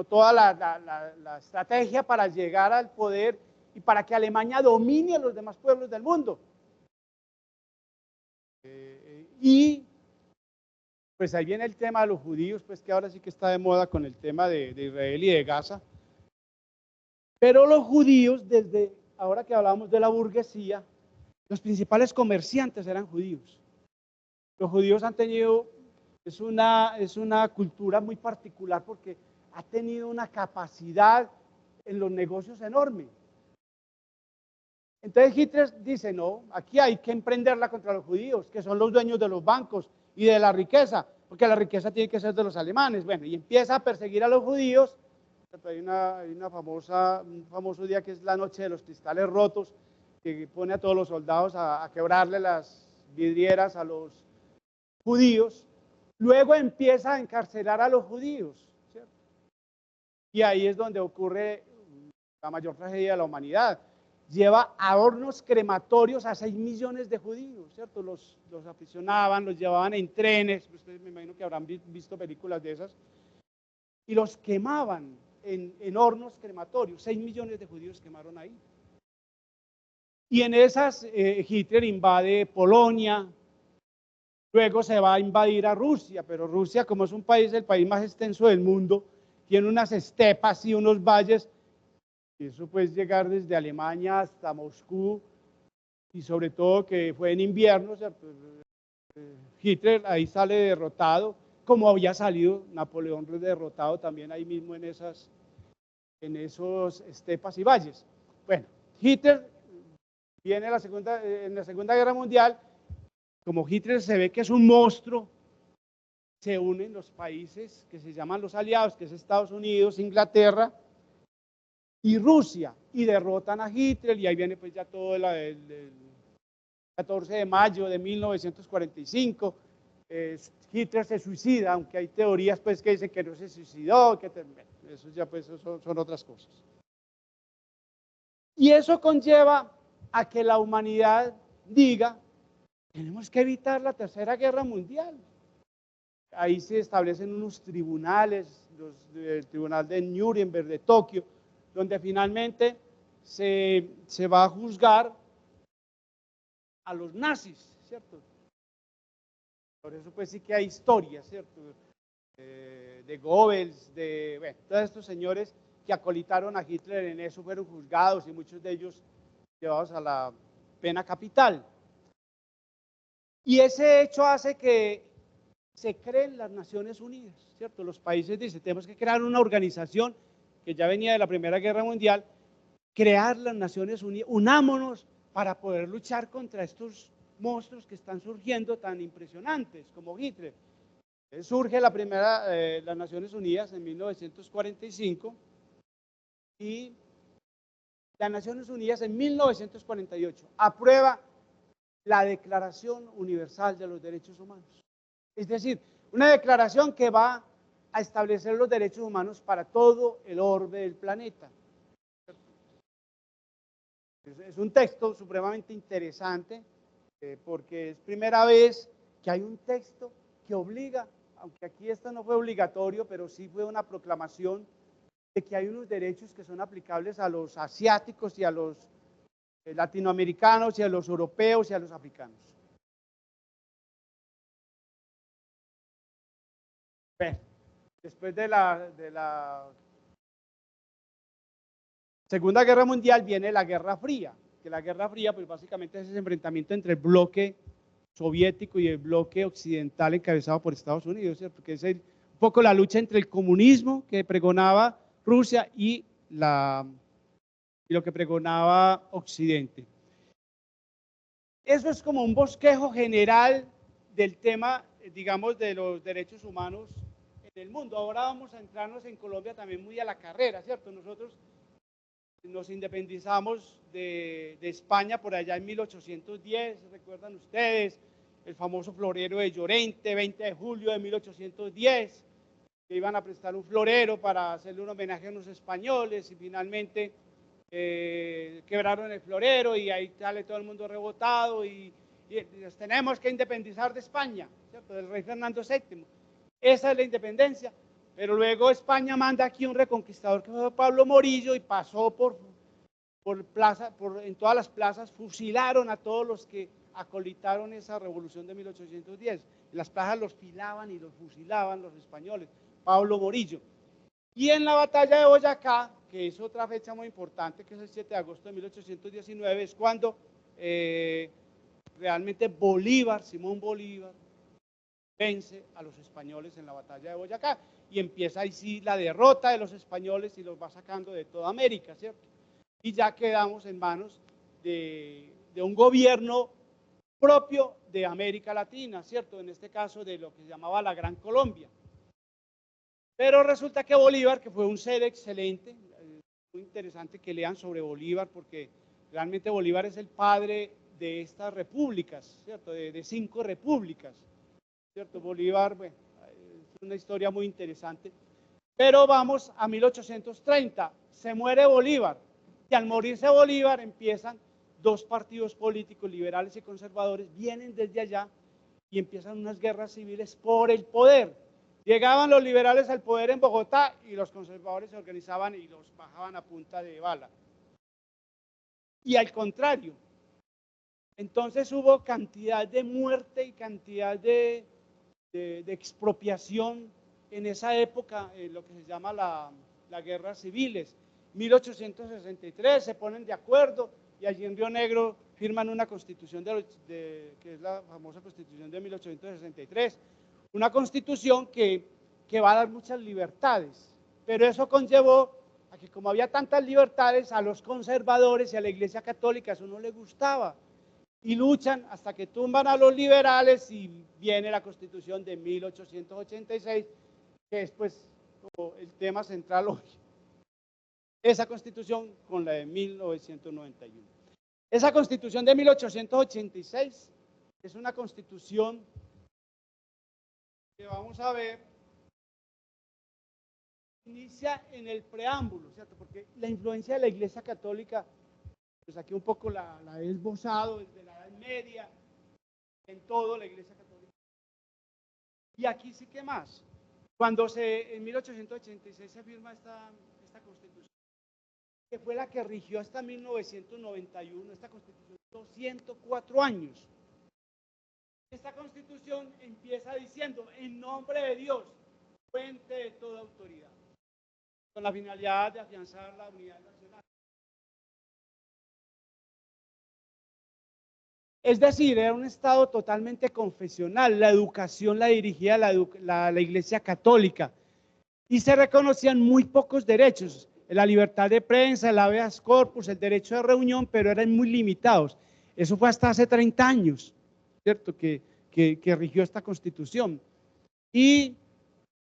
toda la estrategia para llegar al poder y para que Alemania domine a los demás pueblos del mundo. Y pues ahí viene el tema de los judíos, pues que ahora sí que está de moda con el tema de Israel y de Gaza. Pero los judíos, desde ahora que hablamos de la burguesía, los principales comerciantes eran judíos. Los judíos han tenido, es una cultura muy particular porque ha tenido una capacidad en los negocios enorme. Entonces Hitler dice, no, aquí hay que emprenderla contra los judíos, que son los dueños de los bancos y de la riqueza, porque la riqueza tiene que ser de los alemanes. Bueno, y empieza a perseguir a los judíos. Hay un famoso día que es la noche de los cristales rotos, que pone a todos los soldados a quebrarle las vidrieras a los judíos. Luego empieza a encarcelar a los judíos, ¿cierto? Y ahí es donde ocurre la mayor tragedia de la humanidad. Lleva a hornos crematorios a 6 millones de judíos, ¿cierto? Los aprisionaban, los llevaban en trenes, ustedes me imagino que habrán visto películas de esas, y los quemaban en hornos crematorios. 6 millones de judíos quemaron ahí. Y en esas Hitler invade Polonia, luego se va a invadir a Rusia, pero Rusia, como es un país, el país más extenso del mundo, tiene unas estepas y unos valles, y eso puede llegar desde Alemania hasta Moscú, y sobre todo que fue en invierno, o sea, Hitler ahí sale derrotado, como había salido Napoleón derrotado también ahí mismo en esos estepas y valles. Bueno, Hitler viene en la Segunda Guerra Mundial. Como Hitler se ve que es un monstruo, se unen los países que se llaman los aliados, que es Estados Unidos, Inglaterra y Rusia, y derrotan a Hitler, y ahí viene pues ya todo el 14 de mayo de 1945, Hitler se suicida, aunque hay teorías pues que dicen que no se suicidó, que eso ya pues son otras cosas. Y eso conlleva a que la humanidad diga, tenemos que evitar la Tercera Guerra Mundial. Ahí se establecen unos tribunales, el tribunal de Nuremberg, de Tokio, donde finalmente se va a juzgar a los nazis, ¿cierto? Por eso pues sí que hay historias, ¿cierto? De Goebbels, bueno, todos estos señores que acolitaron a Hitler en eso fueron juzgados y muchos de ellos llevados a la pena capital. Y ese hecho hace que se creen las Naciones Unidas, ¿cierto? Los países dicen, tenemos que crear una organización que ya venía de la Primera Guerra Mundial, crear las Naciones Unidas, unámonos para poder luchar contra estos monstruos que están surgiendo tan impresionantes como Hitler. Surge las Naciones Unidas en 1945 y las Naciones Unidas en 1948 aprueba la Declaración Universal de los Derechos Humanos. Es decir, Una declaración que va a establecer los derechos humanos para todo el orbe del planeta. Es un texto supremamente interesante porque es primera vez que hay un texto que obliga, aunque aquí esto no fue obligatorio, pero sí fue una proclamación de que hay unos derechos que son aplicables a los asiáticos y a los latinoamericanos y a los europeos y a los africanos. Bueno, después de la Segunda Guerra Mundial viene la Guerra Fría, que la Guerra Fría pues básicamente es ese enfrentamiento entre el bloque soviético y el bloque occidental encabezado por Estados Unidos, ¿cierto? Que es un poco la lucha entre el comunismo que pregonaba Rusia y lo que pregonaba Occidente. Eso es como un bosquejo general del tema, digamos, de los derechos humanos en el mundo. Ahora vamos a entrarnos en Colombia también muy a la carrera, ¿cierto? Nosotros nos independizamos de España por allá en 1810, ¿recuerdan ustedes? El famoso florero de Llorente, 20 de julio de 1810, que iban a prestar un florero para hacerle un homenaje a los españoles y finalmente quebraron el florero y ahí sale todo el mundo rebotado y nos tenemos que independizar de España, ¿cierto? Del rey Fernando VII. Esa es la independencia. Pero luego España manda aquí un reconquistador que fue Pablo Morillo y pasó en todas las plazas, fusilaron a todos los que acolitaron esa revolución de 1810. En las plazas los filaban y los fusilaban los españoles, Pablo Morillo. Y en la batalla de Boyacá, que es otra fecha muy importante, que es el 7 de agosto de 1819, es cuando realmente Simón Bolívar, vence a los españoles en la batalla de Boyacá y empieza ahí sí la derrota de los españoles y los va sacando de toda América, ¿cierto? Y ya quedamos en manos de un gobierno propio de América Latina, ¿cierto? En este caso de lo que se llamaba la Gran Colombia. Pero resulta que Bolívar, que fue un ser excelente, muy interesante que lean sobre Bolívar porque realmente Bolívar es el padre de estas repúblicas, ¿cierto? De 5 repúblicas. ¿Cierto? Bolívar, bueno, es una historia muy interesante. Pero vamos a 1830, se muere Bolívar, y al morirse Bolívar empiezan 2 partidos políticos, liberales y conservadores, vienen desde allá y empiezan unas guerras civiles por el poder. Llegaban los liberales al poder en Bogotá y los conservadores se organizaban y los bajaban a punta de bala. Y al contrario, entonces hubo cantidad de muerte y cantidad de expropiación en esa época, lo que se llama las guerras civiles. 1863 se ponen de acuerdo y allí en Río Negro firman una constitución que es la famosa constitución de 1863, una constitución que va a dar muchas libertades, pero eso conllevó a que como había tantas libertades, a los conservadores y a la Iglesia Católica eso no le gustaba. Y luchan hasta que tumban a los liberales y viene la Constitución de 1886, que es pues como el tema central hoy. Esa Constitución con la de 1991. Esa Constitución de 1886 es una Constitución que vamos a ver, inicia en el preámbulo, ¿cierto? Porque la influencia de la Iglesia Católica, pues aquí un poco la he esbozado desde la Edad Media, en todo la Iglesia Católica. Y aquí sí que más. Cuando en 1886 se firma esta Constitución, que fue la que rigió hasta 1991, esta Constitución duró 104 años. Esta Constitución empieza diciendo, en nombre de Dios, fuente de toda autoridad, con la finalidad de afianzar la unidad nacional. Es decir, era un Estado totalmente confesional, la educación la dirigía la Iglesia Católica y se reconocían muy pocos derechos, la libertad de prensa, el habeas corpus, el derecho de reunión, pero eran muy limitados. Eso fue hasta hace 30 años, ¿cierto? Que rigió esta Constitución. Y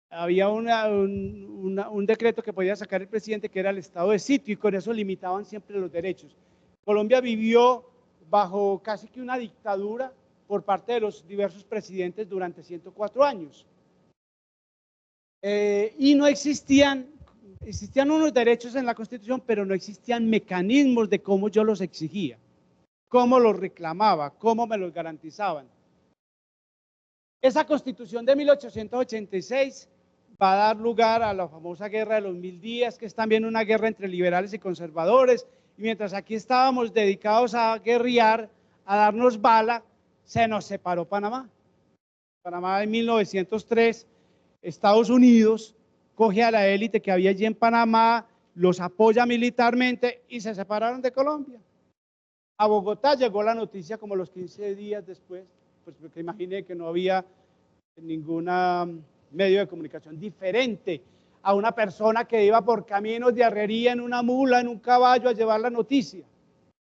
había un decreto que podía sacar el presidente que era el estado de sitio y con eso limitaban siempre los derechos. Colombia vivió bajo casi que una dictadura por parte de los diversos presidentes durante 104 años. y no existían unos derechos en la Constitución, pero no existían mecanismos de cómo yo los exigía, cómo los reclamaba, cómo me los garantizaban. Esa Constitución de 1886 va a dar lugar a la famosa Guerra de los 1000 días, que es también una guerra entre liberales y conservadores, y mientras aquí estábamos dedicados a guerrear, a darnos bala, se nos separó Panamá. Panamá en 1903, Estados Unidos coge a la élite que había allí en Panamá, los apoya militarmente y se separaron de Colombia. A Bogotá llegó la noticia como los 15 días después, pues porque imaginé que no había ningún medio de comunicación diferente a una persona que iba por caminos de arriería en una mula, en un caballo a llevar la noticia.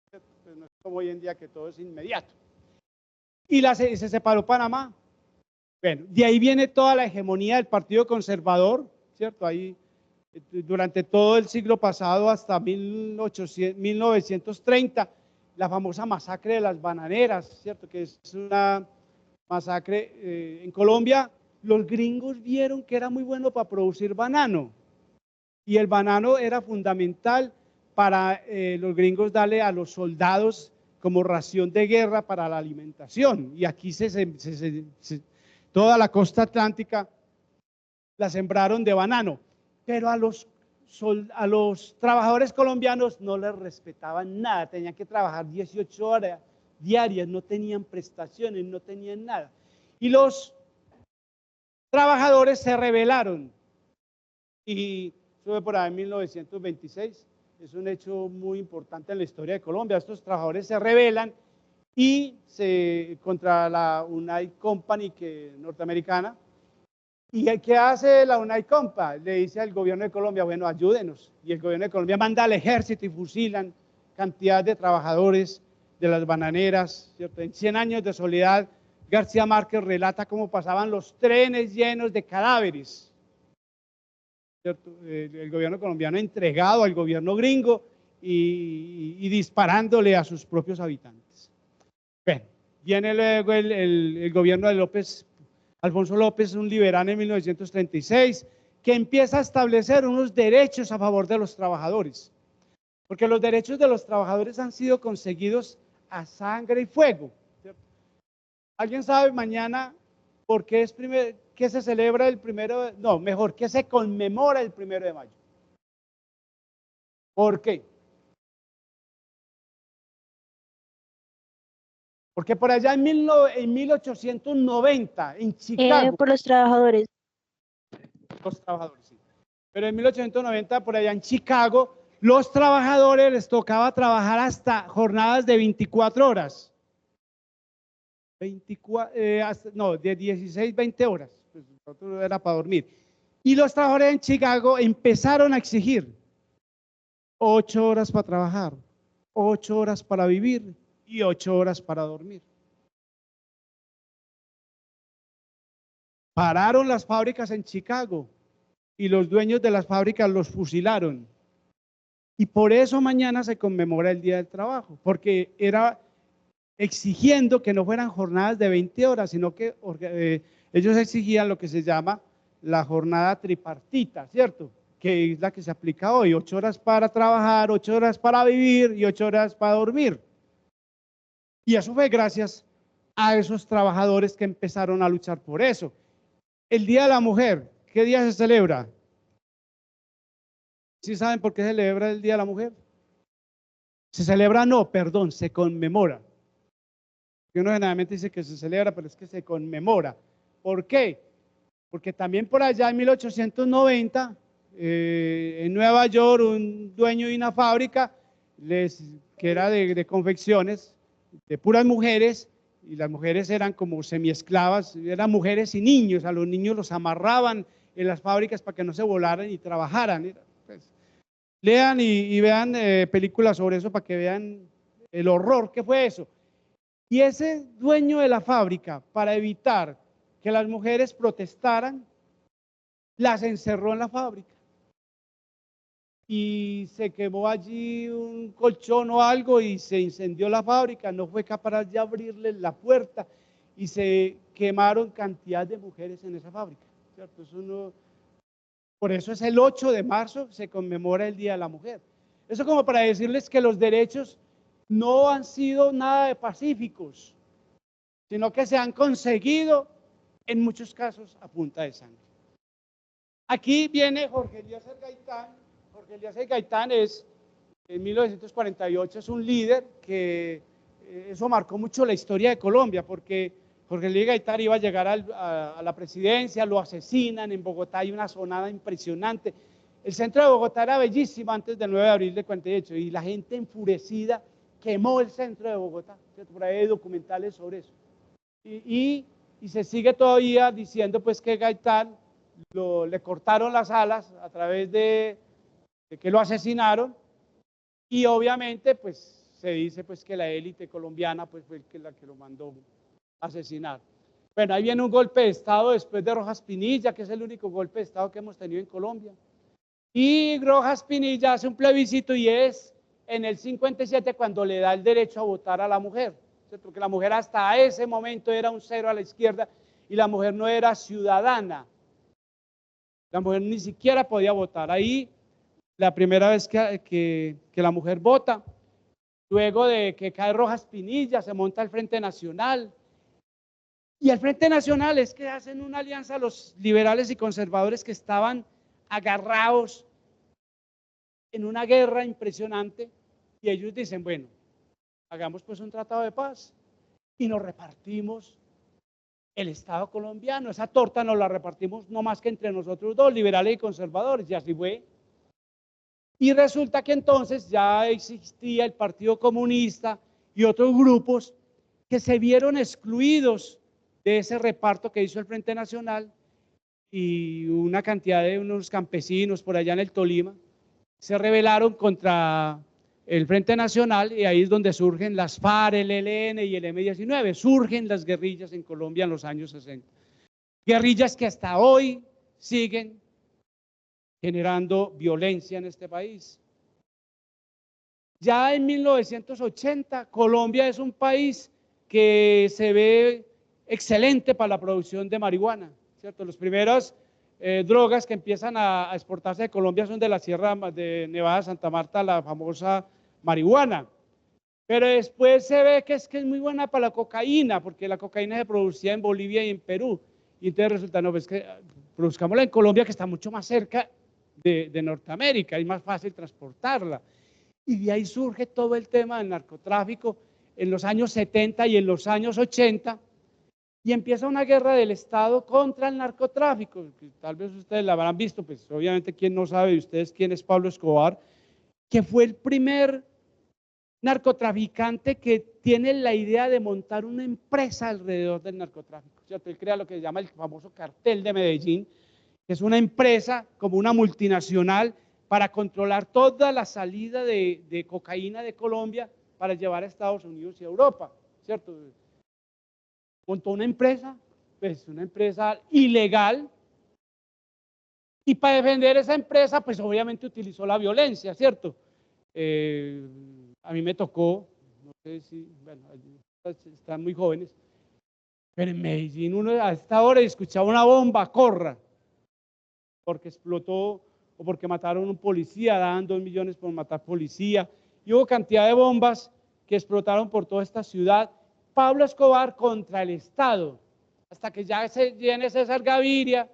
Pues no es como hoy en día que todo es inmediato. Y se separó Panamá. Bueno, de ahí viene toda la hegemonía del Partido Conservador, ¿cierto? Ahí, durante todo el siglo pasado hasta 1930, la famosa masacre de las bananeras, ¿cierto? Que es una masacre en Colombia. Los gringos vieron que era muy bueno para producir banano, y el banano era fundamental para los gringos darle a los soldados como ración de guerra para la alimentación, y aquí toda la costa atlántica la sembraron de banano, pero a los trabajadores colombianos no les respetaban nada, tenían que trabajar 18 horas diarias, no tenían prestaciones, no tenían nada. Y los trabajadores se rebelaron, y eso fue por ahí en 1926, es un hecho muy importante en la historia de Colombia. Estos trabajadores se rebelan y contra la United Company norteamericana. ¿Y qué hace la United Company? Le dice al gobierno de Colombia, bueno, ayúdenos. Y el gobierno de Colombia manda al ejército y fusilan cantidad de trabajadores de las bananeras, ¿cierto? En 100 años de soledad, García Márquez relata cómo pasaban los trenes llenos de cadáveres, ¿cierto? El gobierno colombiano entregado al gobierno gringo y disparándole a sus propios habitantes. Bueno, viene luego el gobierno de Alfonso López, un liberal en 1936, que empieza a establecer unos derechos a favor de los trabajadores, porque los derechos de los trabajadores han sido conseguidos a sangre y fuego, ¿cierto? ¿Alguien sabe mañana por qué qué se celebra el qué se conmemora el 1 de mayo? ¿Por qué? Porque por allá en 1890, en Chicago. Por los trabajadores. Los trabajadores, sí. Pero en 1890, por allá en Chicago, los trabajadores les tocaba trabajar hasta jornadas de 24 horas. De 16, 20 horas. Pues otro era para dormir. Y los trabajadores en Chicago empezaron a exigir 8 horas para trabajar, 8 horas para vivir y 8 horas para dormir. Pararon las fábricas en Chicago y los dueños de las fábricas los fusilaron. Y por eso mañana se conmemora el Día del Trabajo, porque era exigiendo que no fueran jornadas de 20 horas, sino que ellos exigían lo que se llama la jornada tripartita, ¿cierto? Que es la que se aplica hoy, 8 horas para trabajar, 8 horas para vivir y 8 horas para dormir. Y eso fue gracias a esos trabajadores que empezaron a luchar por eso. El Día de la Mujer, ¿qué día se celebra? ¿Sí saben por qué se celebra el Día de la Mujer? Se celebra, se conmemora. Uno generalmente dice que se celebra, pero es que se conmemora. ¿Por qué? Porque también por allá en 1890, en Nueva York, un dueño de una fábrica que era de confecciones, de puras mujeres, y las mujeres eran como semiesclavas, eran mujeres y niños, a los niños los amarraban en las fábricas para que no se volaran y trabajaran. Pues, lean y vean películas sobre eso para que vean el horror que fue eso. Y ese dueño de la fábrica, para evitar que las mujeres protestaran, las encerró en la fábrica. Y se quemó allí un colchón o algo y se incendió la fábrica, no fue capaz de abrirle la puerta y se quemaron cantidad de mujeres en esa fábrica, ¿cierto? Eso Por eso es el 8 de marzo, se conmemora el Día de la Mujer. Eso como para decirles que los derechos no han sido nada de pacíficos, sino que se han conseguido en muchos casos a punta de sangre. Aquí viene Jorge Eliezer Gaitán. Jorge Eliezer Gaitán es, en 1948, es un líder que eso marcó mucho la historia de Colombia, porque Jorge Eliezer Gaitán iba a llegar a la presidencia, lo asesinan en Bogotá, hay una sonada impresionante. El centro de Bogotá era bellísimo antes del 9 de abril de 48 y la gente enfurecida quemó el centro de Bogotá. Por ahí hay documentales sobre eso. Y se sigue todavía diciendo pues que Gaitán le cortaron las alas a través de que lo asesinaron, y obviamente pues se dice pues que la élite colombiana pues fue la que lo mandó a asesinar. Bueno, ahí viene un golpe de Estado después de Rojas Pinilla, que es el único golpe de Estado que hemos tenido en Colombia. Y Rojas Pinilla hace un plebiscito y es en el 57 cuando le da el derecho a votar a la mujer, ¿cierto? Porque la mujer hasta ese momento era un cero a la izquierda y la mujer no era ciudadana. La mujer ni siquiera podía votar. Ahí la primera vez que la mujer vota, luego de que cae Rojas Pinilla, se monta el Frente Nacional. Y el Frente Nacional es que hacen una alianza los liberales y conservadores que estaban agarrados en una guerra impresionante, y ellos dicen, bueno, hagamos pues un tratado de paz y nos repartimos el Estado colombiano. Esa torta nos la repartimos no más que entre nosotros dos, liberales y conservadores, y así fue. Y resulta que entonces ya existía el Partido Comunista y otros grupos que se vieron excluidos de ese reparto que hizo el Frente Nacional, y una cantidad de unos campesinos por allá en el Tolima se rebelaron contra el Frente Nacional, y ahí es donde surgen las FARC, el ELN y el M-19, surgen las guerrillas en Colombia en los años 60. Guerrillas que hasta hoy siguen generando violencia en este país. Ya en 1980, Colombia es un país que se ve excelente para la producción de marihuana, ¿cierto? Las primeras drogas que empiezan a exportarse de Colombia son de la Sierra de Nevada, Santa Marta, la famosa marihuana. Pero después se ve que es muy buena para la cocaína, porque la cocaína se producía en Bolivia y en Perú. Y entonces resulta, no, ves que produzcámosla en Colombia, que está mucho más cerca de Norteamérica, es más fácil transportarla. Y de ahí surge todo el tema del narcotráfico en los años 70 y en los años 80, y empieza una guerra del Estado contra el narcotráfico, que tal vez ustedes la habrán visto, pues obviamente quien no sabe de ustedes quién es Pablo Escobar, que fue el primer narcotraficante que tiene la idea de montar una empresa alrededor del narcotráfico, ¿cierto? Él crea lo que se llama el famoso cartel de Medellín, que es una empresa como una multinacional para controlar toda la salida de cocaína de Colombia para llevar a Estados Unidos y a Europa, ¿cierto? Montó una empresa, pues una empresa ilegal, y para defender esa empresa, pues obviamente utilizó la violencia, ¿cierto? A mí me tocó, no sé si, bueno, están muy jóvenes, pero en Medellín uno a esta hora escuchaba una bomba, corra, porque explotó o porque mataron a un policía, daban 2 millones por matar policía, y hubo cantidad de bombas que explotaron por toda esta ciudad. Pablo Escobar contra el Estado, hasta que ya se viene César Gaviria,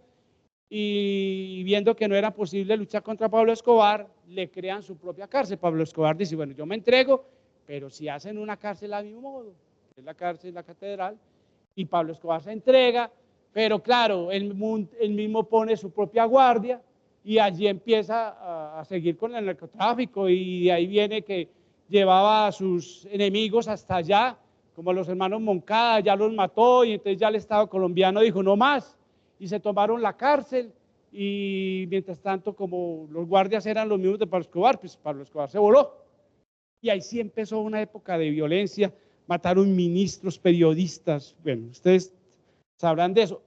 y viendo que no era posible luchar contra Pablo Escobar, le crean su propia cárcel. Pablo Escobar dice, bueno, yo me entrego, pero si hacen una cárcel a mi modo, que es la cárcel, la catedral, y Pablo Escobar se entrega, pero claro, él mismo pone su propia guardia, y allí empieza a seguir con el narcotráfico, y de ahí viene que llevaba a sus enemigos hasta allá, como a los hermanos Moncada, ya los mató, y entonces ya el Estado colombiano dijo, no más, y se tomaron la cárcel, y mientras tanto, como los guardias eran los mismos de Pablo Escobar, pues Pablo Escobar se voló, y ahí sí empezó una época de violencia, mataron ministros, periodistas, bueno, ustedes sabrán de eso.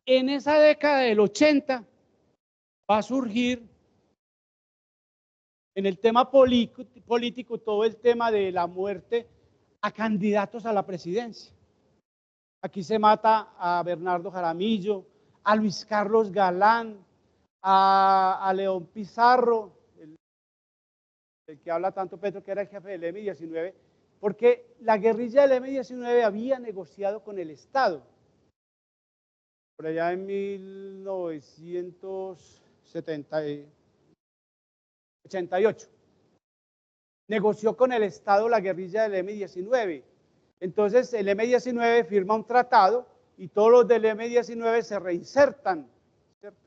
En esa década del 80 va a surgir en el tema político todo el tema de la muerte a candidatos a la presidencia. Aquí se mata a Bernardo Jaramillo, a Luis Carlos Galán, a León Pizarro, el que habla tanto Petro, que era el jefe del M-19, porque la guerrilla del M-19 había negociado con el Estado. Por allá en 1988. Negoció con el Estado la guerrilla del M-19. Entonces el M-19 firma un tratado y todos los del M-19 se reinsertan, ¿cierto?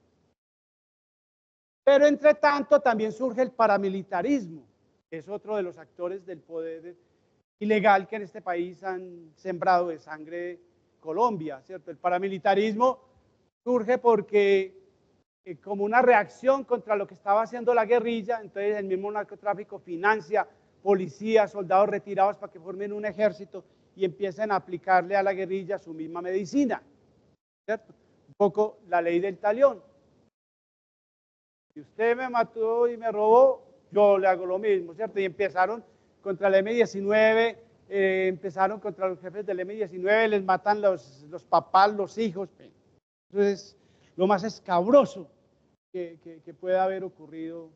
Pero entre tanto también surge el paramilitarismo, que es otro de los actores del poder ilegal que en este país han sembrado de sangre Colombia, ¿cierto? El paramilitarismo surge porque como una reacción contra lo que estaba haciendo la guerrilla, entonces el mismo narcotráfico financia policías, soldados retirados para que formen un ejército y empiecen a aplicarle a la guerrilla su misma medicina, ¿cierto? Un poco la ley del talión. Si usted me mató y me robó, yo le hago lo mismo, ¿cierto? Y empezaron contra el M-19, empezaron contra los jefes del M-19, les matan los papás, los hijos. Entonces, lo más escabroso que pueda haber ocurrido.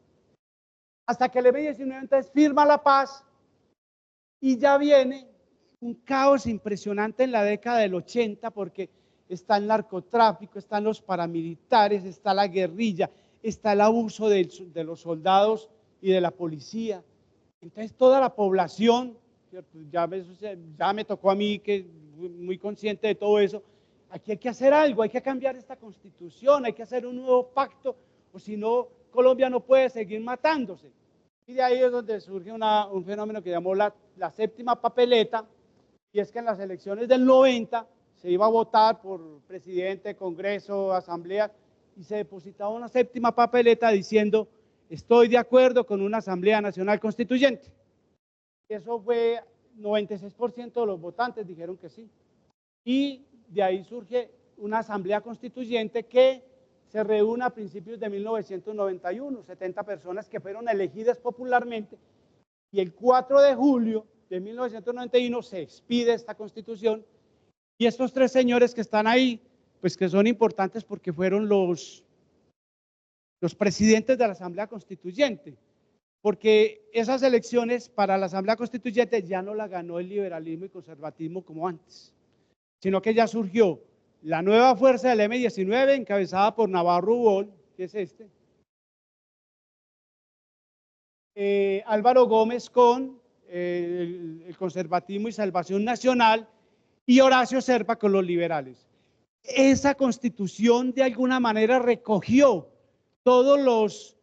Hasta que el M-19 entonces firma la paz y ya viene un caos impresionante en la década del 80 porque está el narcotráfico, están los paramilitares, está la guerrilla, está el abuso de los soldados y de la policía. Entonces toda la población, ya me tocó a mí, que muy consciente de todo eso, aquí hay que hacer algo, hay que cambiar esta constitución, hay que hacer un nuevo pacto, o si no, Colombia no puede seguir matándose. Y de ahí es donde surge un fenómeno que llamó la séptima papeleta, y es que en las elecciones del 90 se iba a votar por presidente, congreso, asamblea, y se depositaba una séptima papeleta diciendo: estoy de acuerdo con una asamblea nacional constituyente. Eso fue 96% de los votantes dijeron que sí. Y de ahí surge una asamblea constituyente que se reúne a principios de 1991, 70 personas que fueron elegidas popularmente, y el 4 de julio de 1991 se expide esta constitución, y estos tres señores que están ahí, pues que son importantes porque fueron los presidentes de la Asamblea Constituyente, porque esas elecciones para la Asamblea Constituyente ya no la ganó el liberalismo y conservatismo como antes, sino que ya surgió la nueva fuerza del M-19 encabezada por Navarro Ubol, que es este, Álvaro Gómez con el conservatismo y Salvación Nacional, y Horacio Serpa con los liberales. Esa constitución de alguna manera recogió todos los,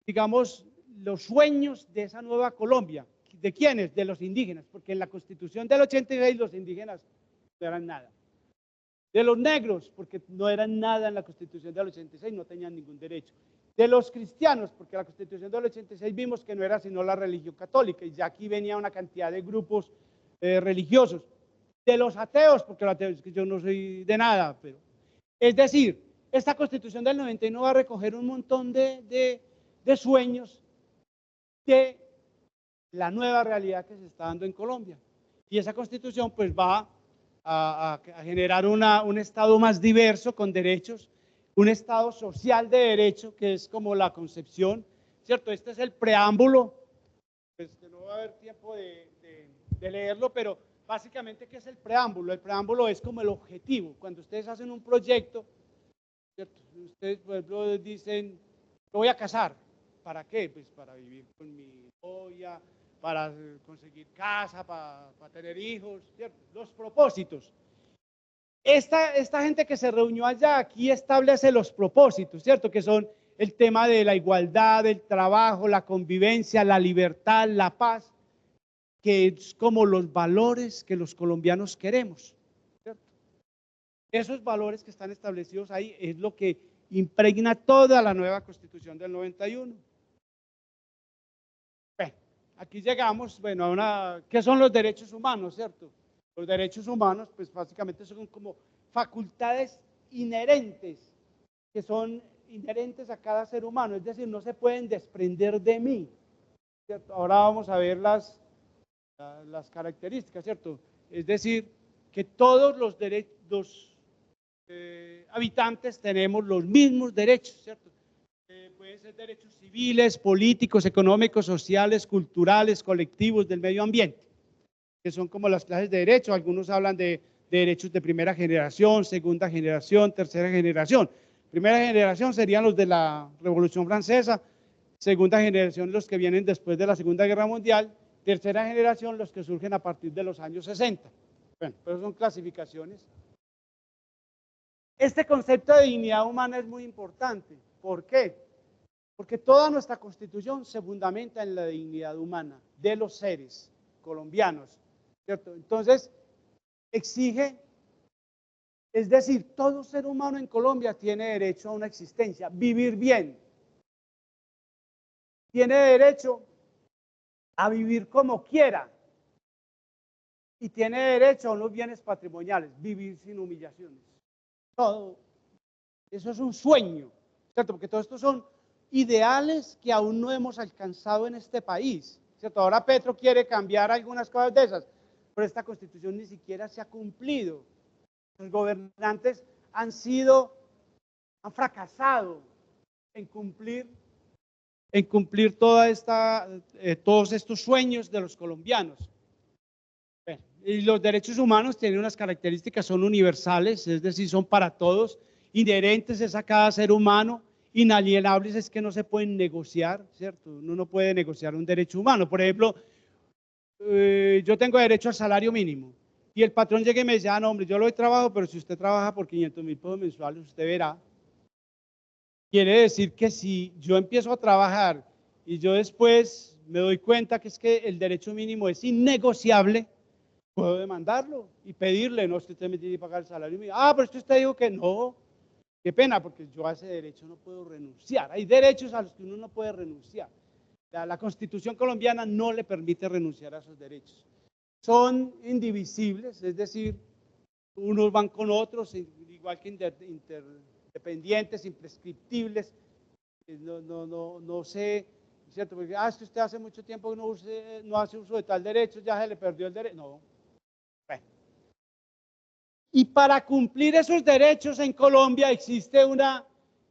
digamos, los sueños de esa nueva Colombia. ¿De quiénes? De los indígenas, porque en la constitución del 86 los indígenas no eran nada. De los negros, porque no eran nada en la constitución del 86, no tenían ningún derecho. De los cristianos, porque la constitución del 86 vimos que no era sino la religión católica, y ya aquí venía una cantidad de grupos religiosos. De los ateos, porque los ateos, que yo no soy de nada, pero es decir, esta constitución del 91 va a recoger un montón de sueños de la nueva realidad que se está dando en Colombia, y esa constitución pues va a generar un estado más diverso con derechos, un estado social de derecho, que es como la concepción, ¿cierto? Este es el preámbulo, pues que no va a haber tiempo de leerlo, pero básicamente, ¿qué es el preámbulo? El preámbulo es como el objetivo. Cuando ustedes hacen un proyecto, ¿cierto? Ustedes, por ejemplo, dicen: me voy a casar. ¿Para qué? Pues para vivir con mi novia, para conseguir casa, para tener hijos, ¿cierto? Los propósitos. Esta gente que se reunió allá, aquí establece los propósitos, ¿cierto? Que son el tema de la igualdad, el trabajo, la convivencia, la libertad, la paz, que es como los valores que los colombianos queremos, ¿cierto? Esos valores que están establecidos ahí es lo que impregna toda la nueva Constitución del 91. Bueno, aquí llegamos, bueno, ¿qué son los derechos humanos, cierto? Los derechos humanos, pues básicamente son como facultades inherentes, que son inherentes a cada ser humano, es decir, no se pueden desprender de mí, ¿cierto? Ahora vamos a ver las características, ¿cierto? Es decir, que todos los habitantes tenemos los mismos derechos, ¿cierto? Pueden ser derechos civiles, políticos, económicos, sociales, culturales, colectivos, del medio ambiente, que son como las clases de derechos. Algunos hablan de derechos de primera generación, segunda generación, tercera generación. Primera generación serían los de la Revolución Francesa, segunda generación los que vienen después de la Segunda Guerra Mundial, tercera generación los que surgen a partir de los años 60. Bueno, pero son clasificaciones. Este concepto de dignidad humana es muy importante. ¿Por qué? Porque toda nuestra Constitución se fundamenta en la dignidad humana de los seres colombianos, ¿cierto? Entonces, exige, es decir, todo ser humano en Colombia tiene derecho a una existencia, vivir bien. Tiene derecho a vivir como quiera. Y tiene derecho a unos bienes patrimoniales, vivir sin humillaciones. Todo. Eso es un sueño, ¿cierto? Porque todo esto son ideales que aún no hemos alcanzado en este país, ¿cierto? Ahora Petro quiere cambiar algunas cosas de esas, pero esta Constitución ni siquiera se ha cumplido. Los gobernantes han fracasado en cumplir todos estos sueños de los colombianos. Bueno, y los derechos humanos tienen unas características, son universales, es decir, son para todos, inherentes es a cada ser humano, inalienables es que no se pueden negociar, ¿cierto? Uno no puede negociar un derecho humano. Por ejemplo, yo tengo derecho al salario mínimo y el patrón llega y me dice, no, hombre, yo lo doy trabajo, pero si usted trabaja por 500.000 pesos mensuales, usted verá. Quiere decir que si yo empiezo a trabajar y yo después me doy cuenta que es que el derecho mínimo es innegociable, puedo demandarlo y pedirle, no, usted me tiene que pagar el salario mínimo. Pero es que usted dijo que no. Qué pena, porque yo a ese derecho no puedo renunciar. Hay derechos a los que uno no puede renunciar. La Constitución colombiana no le permite renunciar a esos derechos. Son indivisibles, es decir, unos van con otros, igual que interdependientes, imprescriptibles. No sé, ¿cierto? Porque, es que usted hace mucho tiempo que no hace uso de tal derecho, ya se le perdió el derecho. No. Bueno. Y para cumplir esos derechos en Colombia existe una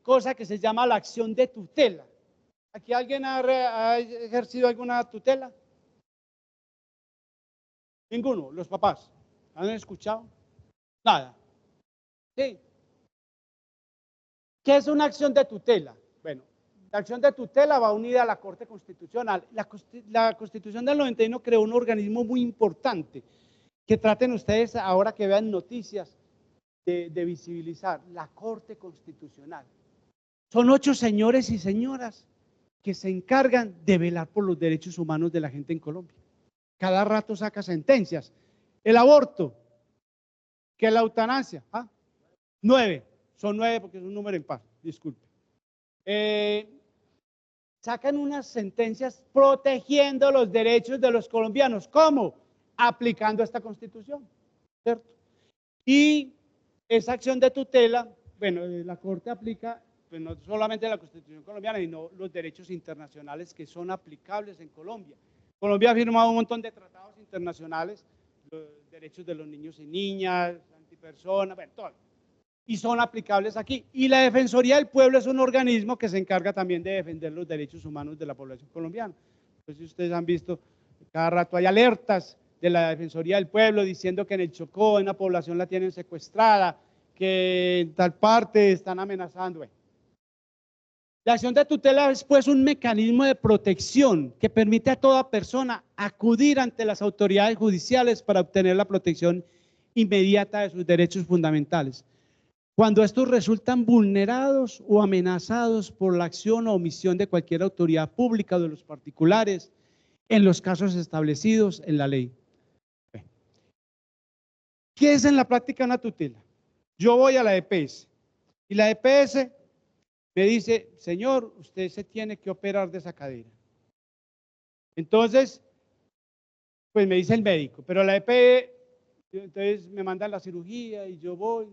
cosa que se llama la acción de tutela. ¿Aquí alguien ha ejercido alguna tutela? Ninguno, los papás. ¿Han escuchado? Nada. ¿Sí? ¿Qué es una acción de tutela? Bueno, la acción de tutela va unida a la Corte Constitucional. La Constitución del 91 creó un organismo muy importante que traten ustedes, ahora que vean noticias, de visibilizar la Corte Constitucional. Son 8 señores y señoras que se encargan de velar por los derechos humanos de la gente en Colombia. Cada rato saca sentencias. El aborto, que la eutanasia, 9, son 9 porque es un número impar, disculpe. Sacan unas sentencias protegiendo los derechos de los colombianos. ¿Cómo? Aplicando esta Constitución, ¿cierto? Y esa acción de tutela, bueno, la Corte aplica pues no solamente la Constitución colombiana, sino los derechos internacionales que son aplicables en Colombia. Colombia ha firmado un montón de tratados internacionales, los derechos de los niños y niñas, antipersonas, bueno, todo. Y son aplicables aquí. Y la Defensoría del Pueblo es un organismo que se encarga también de defender los derechos humanos de la población colombiana. Entonces ustedes han visto, cada rato hay alertas de la Defensoría del Pueblo diciendo que en el Chocó, en una población la tienen secuestrada, que en tal parte están amenazando. Bueno. La acción de tutela es pues un mecanismo de protección que permite a toda persona acudir ante las autoridades judiciales para obtener la protección inmediata de sus derechos fundamentales, cuando estos resultan vulnerados o amenazados por la acción o omisión de cualquier autoridad pública o de los particulares, en los casos establecidos en la ley. ¿Qué es en la práctica una tutela? Yo voy a la EPS y la EPS me dice, señor, usted se tiene que operar de esa cadera. Entonces, pues me dice el médico, pero la EPS, entonces me mandan la cirugía y yo voy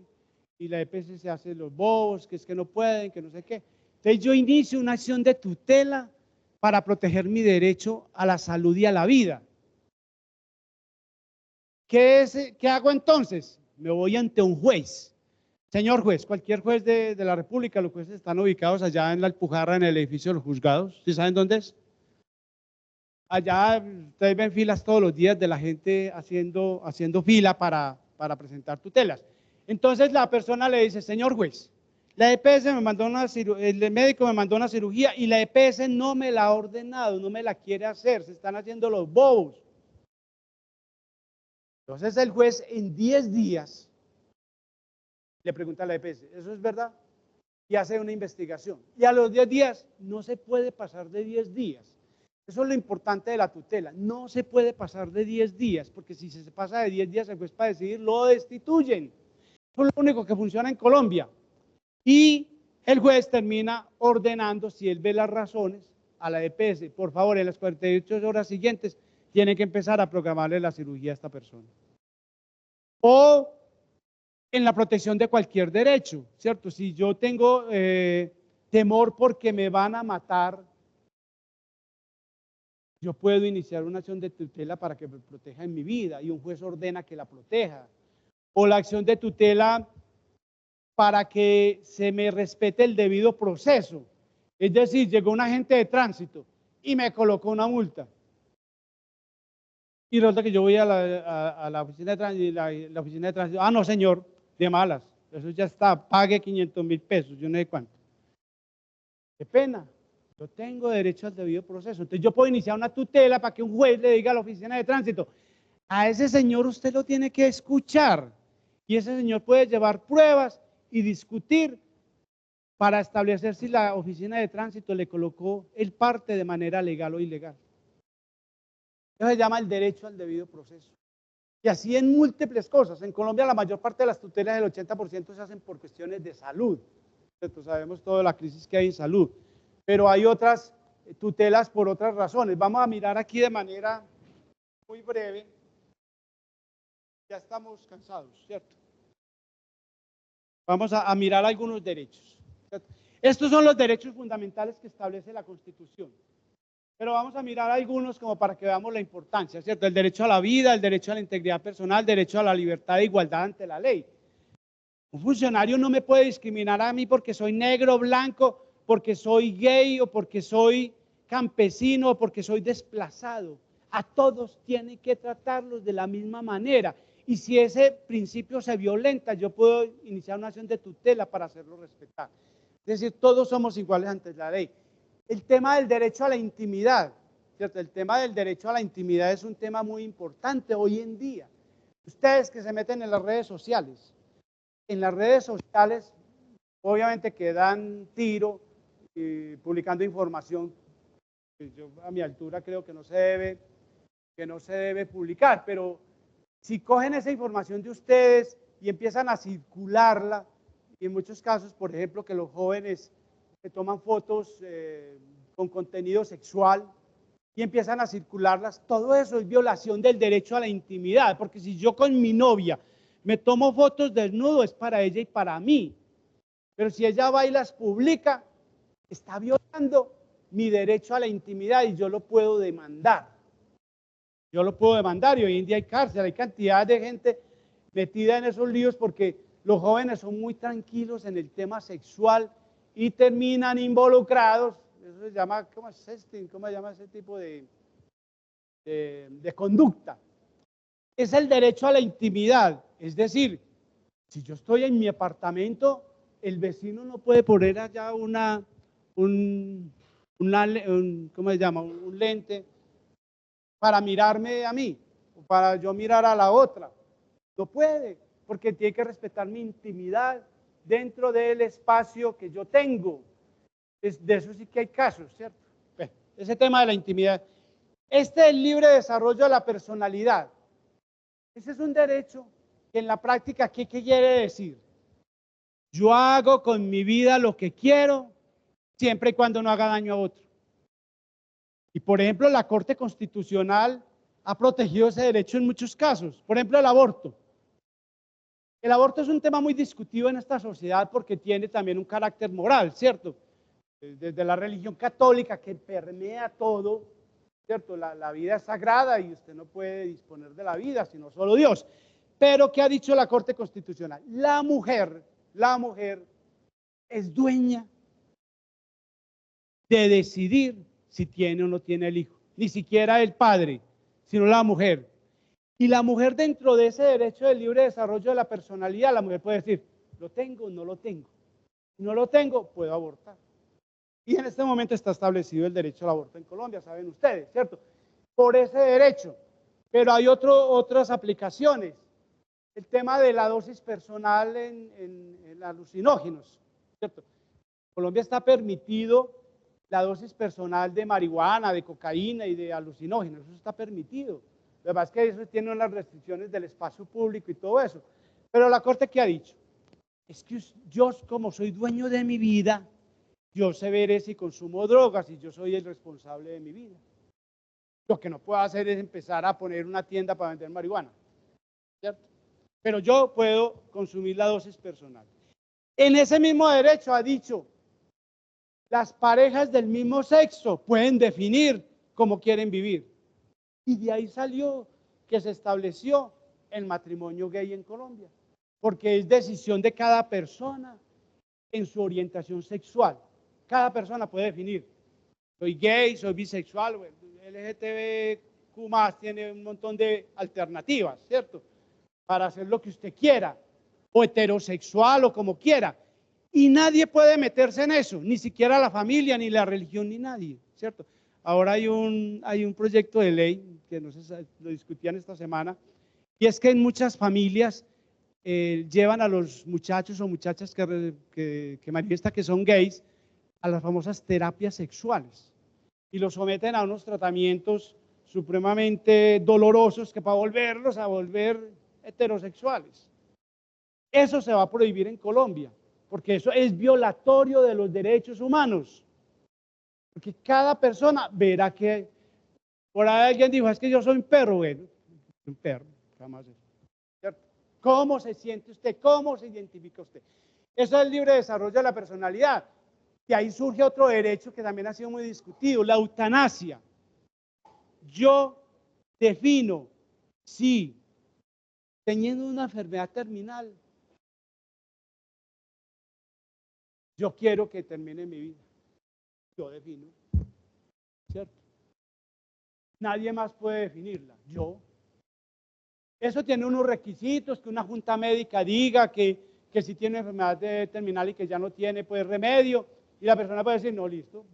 y la EPS se hace los bobos, que es que no pueden, que no sé qué. Entonces yo inicio una acción de tutela para proteger mi derecho a la salud y a la vida. ¿Qué hago entonces? Me voy ante un juez. Señor juez, cualquier juez de la República, los jueces están ubicados allá en la Alpujarra, en el edificio de los juzgados. ¿Sí saben dónde es? Allá ustedes ven filas todos los días de la gente haciendo fila para presentar tutelas. Entonces la persona le dice, señor juez, la EPS me mandó el médico me mandó una cirugía y la EPS no me la ha ordenado, no me la quiere hacer, se están haciendo los bobos. Entonces el juez en 10 días le pregunta a la EPS, ¿eso es verdad? Y hace una investigación. Y a los 10 días no se puede pasar de 10 días. Eso es lo importante de la tutela. No se puede pasar de 10 días, porque si se pasa de 10 días el juez para decidir lo destituyen. Eso es lo único que funciona en Colombia. Y el juez termina ordenando, si él ve las razones, a la EPS, por favor, en las 48 horas siguientes, tiene que empezar a programarle la cirugía a esta persona. O en la protección de cualquier derecho, ¿cierto? Si yo tengo temor porque me van a matar, yo puedo iniciar una acción de tutela para que me proteja en mi vida y un juez ordena que la proteja. O la acción de tutela para que se me respete el debido proceso. Es decir, llegó un agente de tránsito y me colocó una multa. Y resulta que yo voy a la oficina de tránsito y la oficina de tránsito, ah, no señor, de malas, eso ya está, pague 500.000 pesos, yo no sé cuánto. Qué pena, yo tengo derecho al debido proceso. Entonces yo puedo iniciar una tutela para que un juez le diga a la oficina de tránsito, a ese señor usted lo tiene que escuchar y ese señor puede llevar pruebas y discutir para establecer si la oficina de tránsito le colocó el parte de manera legal o ilegal. Eso se llama el derecho al debido proceso. Y así en múltiples cosas. En Colombia la mayor parte de las tutelas, el 80% se hacen por cuestiones de salud. Entonces, sabemos toda la crisis que hay en salud. Pero hay otras tutelas por otras razones. Vamos a mirar aquí de manera muy breve. Ya estamos cansados, ¿cierto? Vamos a mirar algunos derechos, ¿cierto? Estos son los derechos fundamentales que establece la Constitución. Pero vamos a mirar algunos como para que veamos la importancia, ¿cierto? El derecho a la vida, el derecho a la integridad personal, el derecho a la libertad e igualdad ante la ley. Un funcionario no me puede discriminar a mí porque soy negro, blanco, porque soy gay o porque soy campesino o porque soy desplazado. A todos tiene que tratarlos de la misma manera. Y si ese principio se violenta, yo puedo iniciar una acción de tutela para hacerlo respetar. Es decir, todos somos iguales ante la ley. El tema del derecho a la intimidad, ¿cierto? El tema del derecho a la intimidad es un tema muy importante hoy en día. Ustedes que se meten en las redes sociales, obviamente que dan tiro publicando información que yo a mi altura creo que no se debe publicar, pero si cogen esa información de ustedes y empiezan a circularla, y en muchos casos, por ejemplo, que los jóvenes se toman fotos con contenido sexual y empiezan a circularlas, todo eso es violación del derecho a la intimidad, porque si yo con mi novia me tomo fotos desnudo es para ella y para mí, pero si ella va y las publica, está violando mi derecho a la intimidad y yo lo puedo demandar. Yo lo puedo demandar y hoy en día hay cárcel, hay cantidad de gente metida en esos líos porque los jóvenes son muy tranquilos en el tema sexual y terminan involucrados. Eso se llama, ¿cómo se llama ese tipo de conducta? Es el derecho a la intimidad. Es decir, si yo estoy en mi apartamento, el vecino no puede poner allá un lente para mirarme a mí, o para yo mirar a la otra. No puede, porque tiene que respetar mi intimidad dentro del espacio que yo tengo. De eso sí que hay casos, ¿cierto? Bueno, ese tema de la intimidad. Este es el libre desarrollo de la personalidad. Ese es un derecho que en la práctica, ¿qué quiere decir? Yo hago con mi vida lo que quiero, siempre y cuando no haga daño a otro. Y por ejemplo, la Corte Constitucional ha protegido ese derecho en muchos casos. Por ejemplo, el aborto. El aborto es un tema muy discutido en esta sociedad porque tiene también un carácter moral, ¿cierto? Desde la religión católica que permea todo, ¿cierto? La vida es sagrada y usted no puede disponer de la vida, sino solo Dios. Pero, ¿qué ha dicho la Corte Constitucional? La mujer la mujer es dueña de decidir si tiene o no tiene el hijo. Ni siquiera el padre, sino la mujer. Y la mujer, dentro de ese derecho del libre desarrollo de la personalidad, la mujer puede decir, ¿lo tengo o no lo tengo? Si no lo tengo, puedo abortar. Y en este momento está establecido el derecho al aborto en Colombia, saben ustedes, ¿cierto? Por ese derecho. Pero hay otras aplicaciones. El tema de la dosis personal en alucinógenos, ¿cierto? En Colombia está permitido la dosis personal de marihuana, de cocaína y de alucinógenos. Eso está permitido. Lo que pasa es que eso tiene unas restricciones del espacio público y todo eso. Pero la Corte, ¿qué ha dicho? Es que yo, como soy dueño de mi vida, yo sé ver si consumo drogas y yo soy el responsable de mi vida. Lo que no puedo hacer es empezar a poner una tienda para vender marihuana, ¿cierto? Pero yo puedo consumir la dosis personal. En ese mismo derecho ha dicho, las parejas del mismo sexo pueden definir cómo quieren vivir. Y de ahí salió que se estableció el matrimonio gay en Colombia, porque es decisión de cada persona en su orientación sexual. Cada persona puede definir, soy gay, soy bisexual, LGTBQ+, tiene un montón de alternativas, ¿cierto? Para hacer lo que usted quiera, o heterosexual o como quiera. Y nadie puede meterse en eso, ni siquiera la familia, ni la religión, ni nadie, ¿cierto? Ahora hay un proyecto de ley, que no sé, lo discutían esta semana, y es que en muchas familias llevan a los muchachos o muchachas que manifiestan que son gays a las famosas terapias sexuales y los someten a unos tratamientos supremamente dolorosos que para volverlos a volver heterosexuales. Eso se va a prohibir en Colombia, porque eso es violatorio de los derechos humanos. Porque cada persona verá que, por ahí alguien dijo, es que yo soy un perro, bueno, un perro, jamás eso, ¿cierto? ¿Cómo se siente usted? ¿Cómo se identifica usted? Eso es el libre desarrollo de la personalidad. Y ahí surge otro derecho que también ha sido muy discutido, la eutanasia. Yo defino si, teniendo una enfermedad terminal, yo quiero que termine mi vida. Yo defino, ¿cierto? Nadie más puede definirla, yo. Eso tiene unos requisitos, que una junta médica diga que si tiene enfermedad terminal y que ya no tiene pues remedio, y la persona puede decir, no, listo,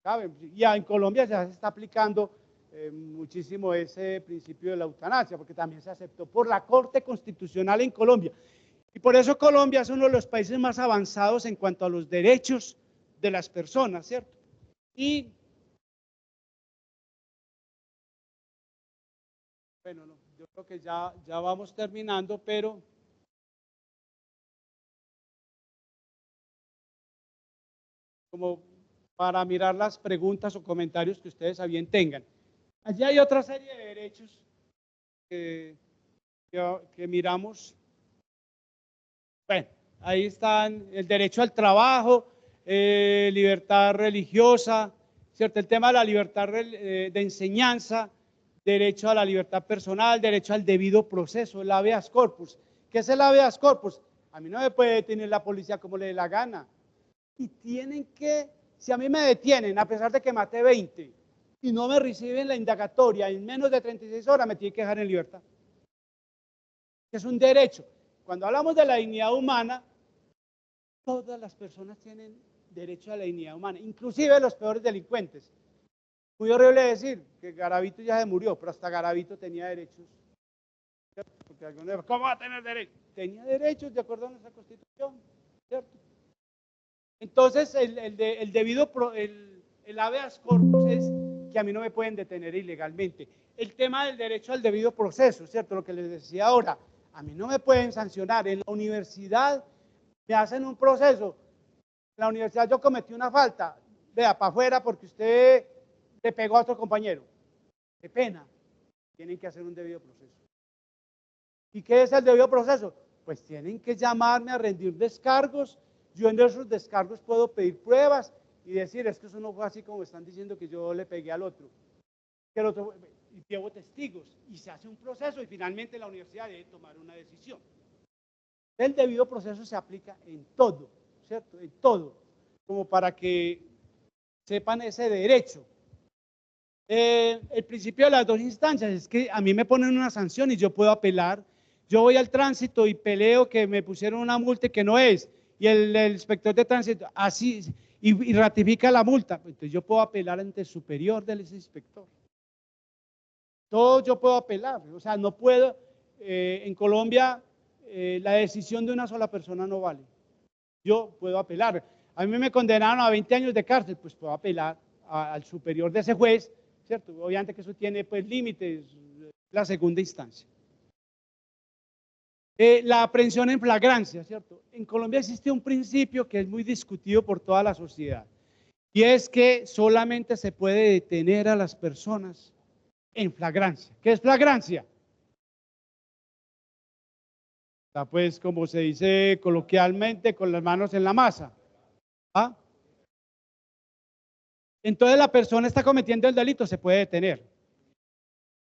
¿saben? Ya en Colombia ya se está aplicando muchísimo ese principio de la eutanasia, porque también se aceptó por la Corte Constitucional en Colombia. Y por eso Colombia es uno de los países más avanzados en cuanto a los derechos de las personas, ¿cierto? Y, bueno, no, yo creo que ya vamos terminando, pero como para mirar las preguntas o comentarios que ustedes a bien tengan. Allí hay otra serie de derechos que miramos. Bueno, ahí están el derecho al trabajo, libertad religiosa, ¿cierto? El tema de la libertad de enseñanza, derecho a la libertad personal, derecho al debido proceso, el habeas corpus. ¿Qué es el habeas corpus? A mí no me puede detener la policía como le dé la gana. Y tienen que, si a mí me detienen, a pesar de que maté 20, y no me reciben la indagatoria en menos de 36 horas, me tienen que dejar en libertad. Es un derecho. Cuando hablamos de la dignidad humana, todas las personas tienen derecho a la dignidad humana, inclusive los peores delincuentes. Muy horrible decir que Garavito ya se murió, pero hasta Garavito tenía derechos. Porque algunos, ¿cómo va a tener derechos? Tenía derechos de acuerdo a nuestra Constitución, ¿cierto? Entonces, el habeas corpus es que a mí no me pueden detener ilegalmente. El tema del derecho al debido proceso, ¿cierto? Lo que les decía ahora, a mí no me pueden sancionar. En la universidad me hacen un proceso. En la universidad yo cometí una falta. Vea, para afuera porque usted le pegó a otro compañero. Qué pena. Tienen que hacer un debido proceso. ¿Y qué es el debido proceso? Pues tienen que llamarme a rendir descargos. Yo en esos descargos puedo pedir pruebas y decir, es que eso no fue así como están diciendo que yo le pegué al otro. Que el otro, y llevo testigos y se hace un proceso y finalmente la universidad debe tomar una decisión. El debido proceso se aplica en todo, ¿cierto? En todo, como para que sepan ese derecho. El principio de las dos instancias es que a mí me ponen una sanción y yo puedo apelar. Yo voy al tránsito y peleo que me pusieron una multa que no es, y el inspector de tránsito así y ratifica la multa. Entonces yo puedo apelar ante el superior del inspector. Todo yo puedo apelar, o sea, no puedo, en Colombia la decisión de una sola persona no vale. Yo puedo apelar. A mí me condenaron a 20 años de cárcel, pues puedo apelar al superior de ese juez, ¿cierto? Obviamente que eso tiene pues límites, la segunda instancia. La aprehensión en flagrancia, ¿cierto? En Colombia existe un principio que es muy discutido por toda la sociedad, y es que solamente se puede detener a las personas en flagrancia. ¿Qué es flagrancia? Está pues, como se dice coloquialmente, con las manos en la masa. ¿Ah? Entonces la persona está cometiendo el delito, se puede detener.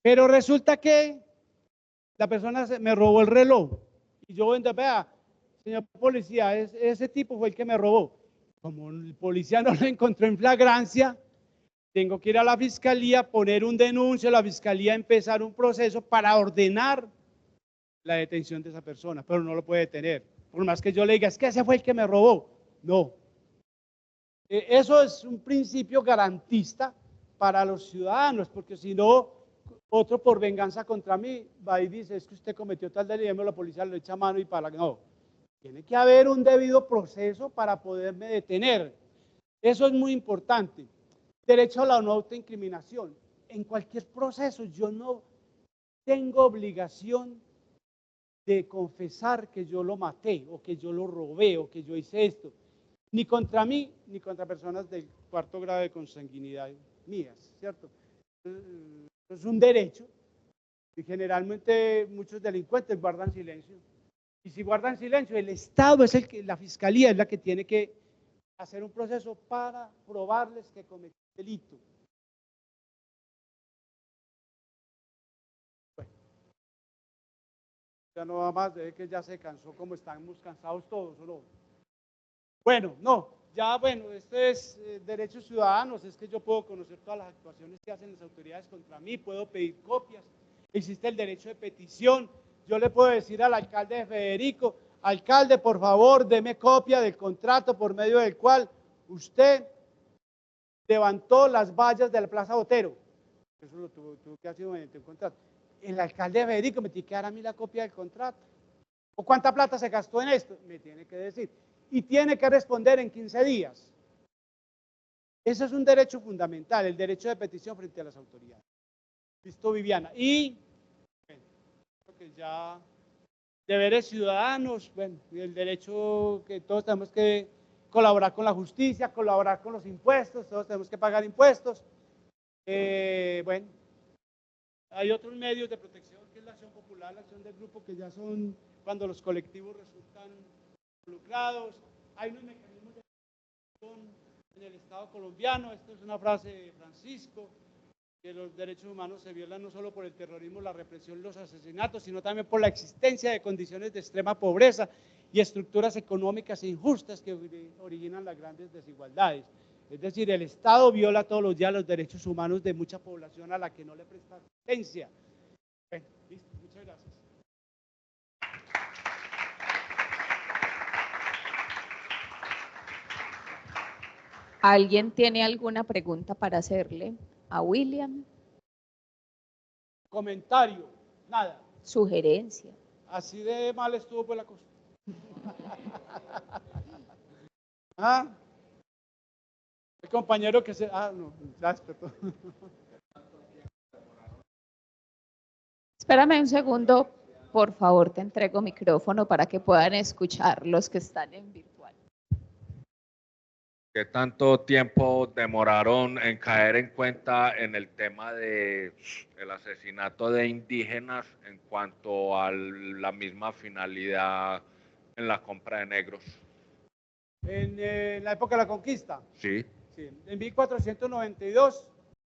Pero resulta que la persona me robó el reloj. Y yo vengo, vea, señor policía, ese tipo fue el que me robó. Como el policía no lo encontró en flagrancia, tengo que ir a la fiscalía, poner un denuncio, la fiscalía empezar un proceso para ordenar la detención de esa persona, pero no lo puede detener. Por más que yo le diga, es que ese fue el que me robó. No. Eso es un principio garantista para los ciudadanos, porque si no, otro por venganza contra mí va y dice, es que usted cometió tal delito, la policía le echa mano y para. No. Tiene que haber un debido proceso para poderme detener. Eso es muy importante. Derecho a la no autoincriminación. En cualquier proceso yo no tengo obligación de confesar que yo lo maté, o que yo lo robé, o que yo hice esto, ni contra mí, ni contra personas del cuarto grado de consanguinidad mías, ¿cierto? Es un derecho, y generalmente muchos delincuentes guardan silencio. Y si guardan silencio, el Estado es el que, la fiscalía es la que tiene que hacer un proceso para probarles que cometió delito. Bueno, ya no va más, debe que ya se cansó, como estamos cansados todos, ¿o no? Bueno, no, ya bueno, este es derechos ciudadanos, es que yo puedo conocer todas las actuaciones que hacen las autoridades contra mí, puedo pedir copias, existe el derecho de petición, yo le puedo decir al alcalde de Federico, alcalde, por favor, deme copia del contrato por medio del cual usted levantó las vallas de la Plaza Botero. Eso lo tuvo que hacer mediante un contrato. El alcalde de Federico me tiene que dar a mí la copia del contrato. ¿O cuánta plata se gastó en esto? Me tiene que decir. Y tiene que responder en 15 días. Eso es un derecho fundamental, el derecho de petición frente a las autoridades. Listo, Viviana. Y bueno, creo que ya deberes ciudadanos, bueno, el derecho que todos tenemos que colaborar con la justicia, colaborar con los impuestos, todos tenemos que pagar impuestos. Bueno, hay otros medios de protección, que es la acción popular, la acción del grupo, que ya son cuando los colectivos resultan involucrados. Hay unos mecanismos de protección en el Estado colombiano. Esta es una frase de Francisco, que los derechos humanos se violan no solo por el terrorismo, la represión, los asesinatos, sino también por la existencia de condiciones de extrema pobreza y estructuras económicas injustas que originan las grandes desigualdades. Es decir, el Estado viola todos los días los derechos humanos de mucha población a la que no le presta asistencia. Bueno, listo, muchas gracias. ¿Alguien tiene alguna pregunta para hacerle a William? Comentario, nada. Sugerencia. Así de mal estuvo pues la cosa. ¿Ah? El compañero que se... Ah, no, gracias, perdón. Espérame un segundo, por favor, te entrego micrófono para que puedan escuchar los que están en virtual. ¿Qué tanto tiempo demoraron en caer en cuenta en el tema de el asesinato de indígenas en cuanto a la misma finalidad en la compra de negros? En la época de la conquista. Sí. Sí, en 1492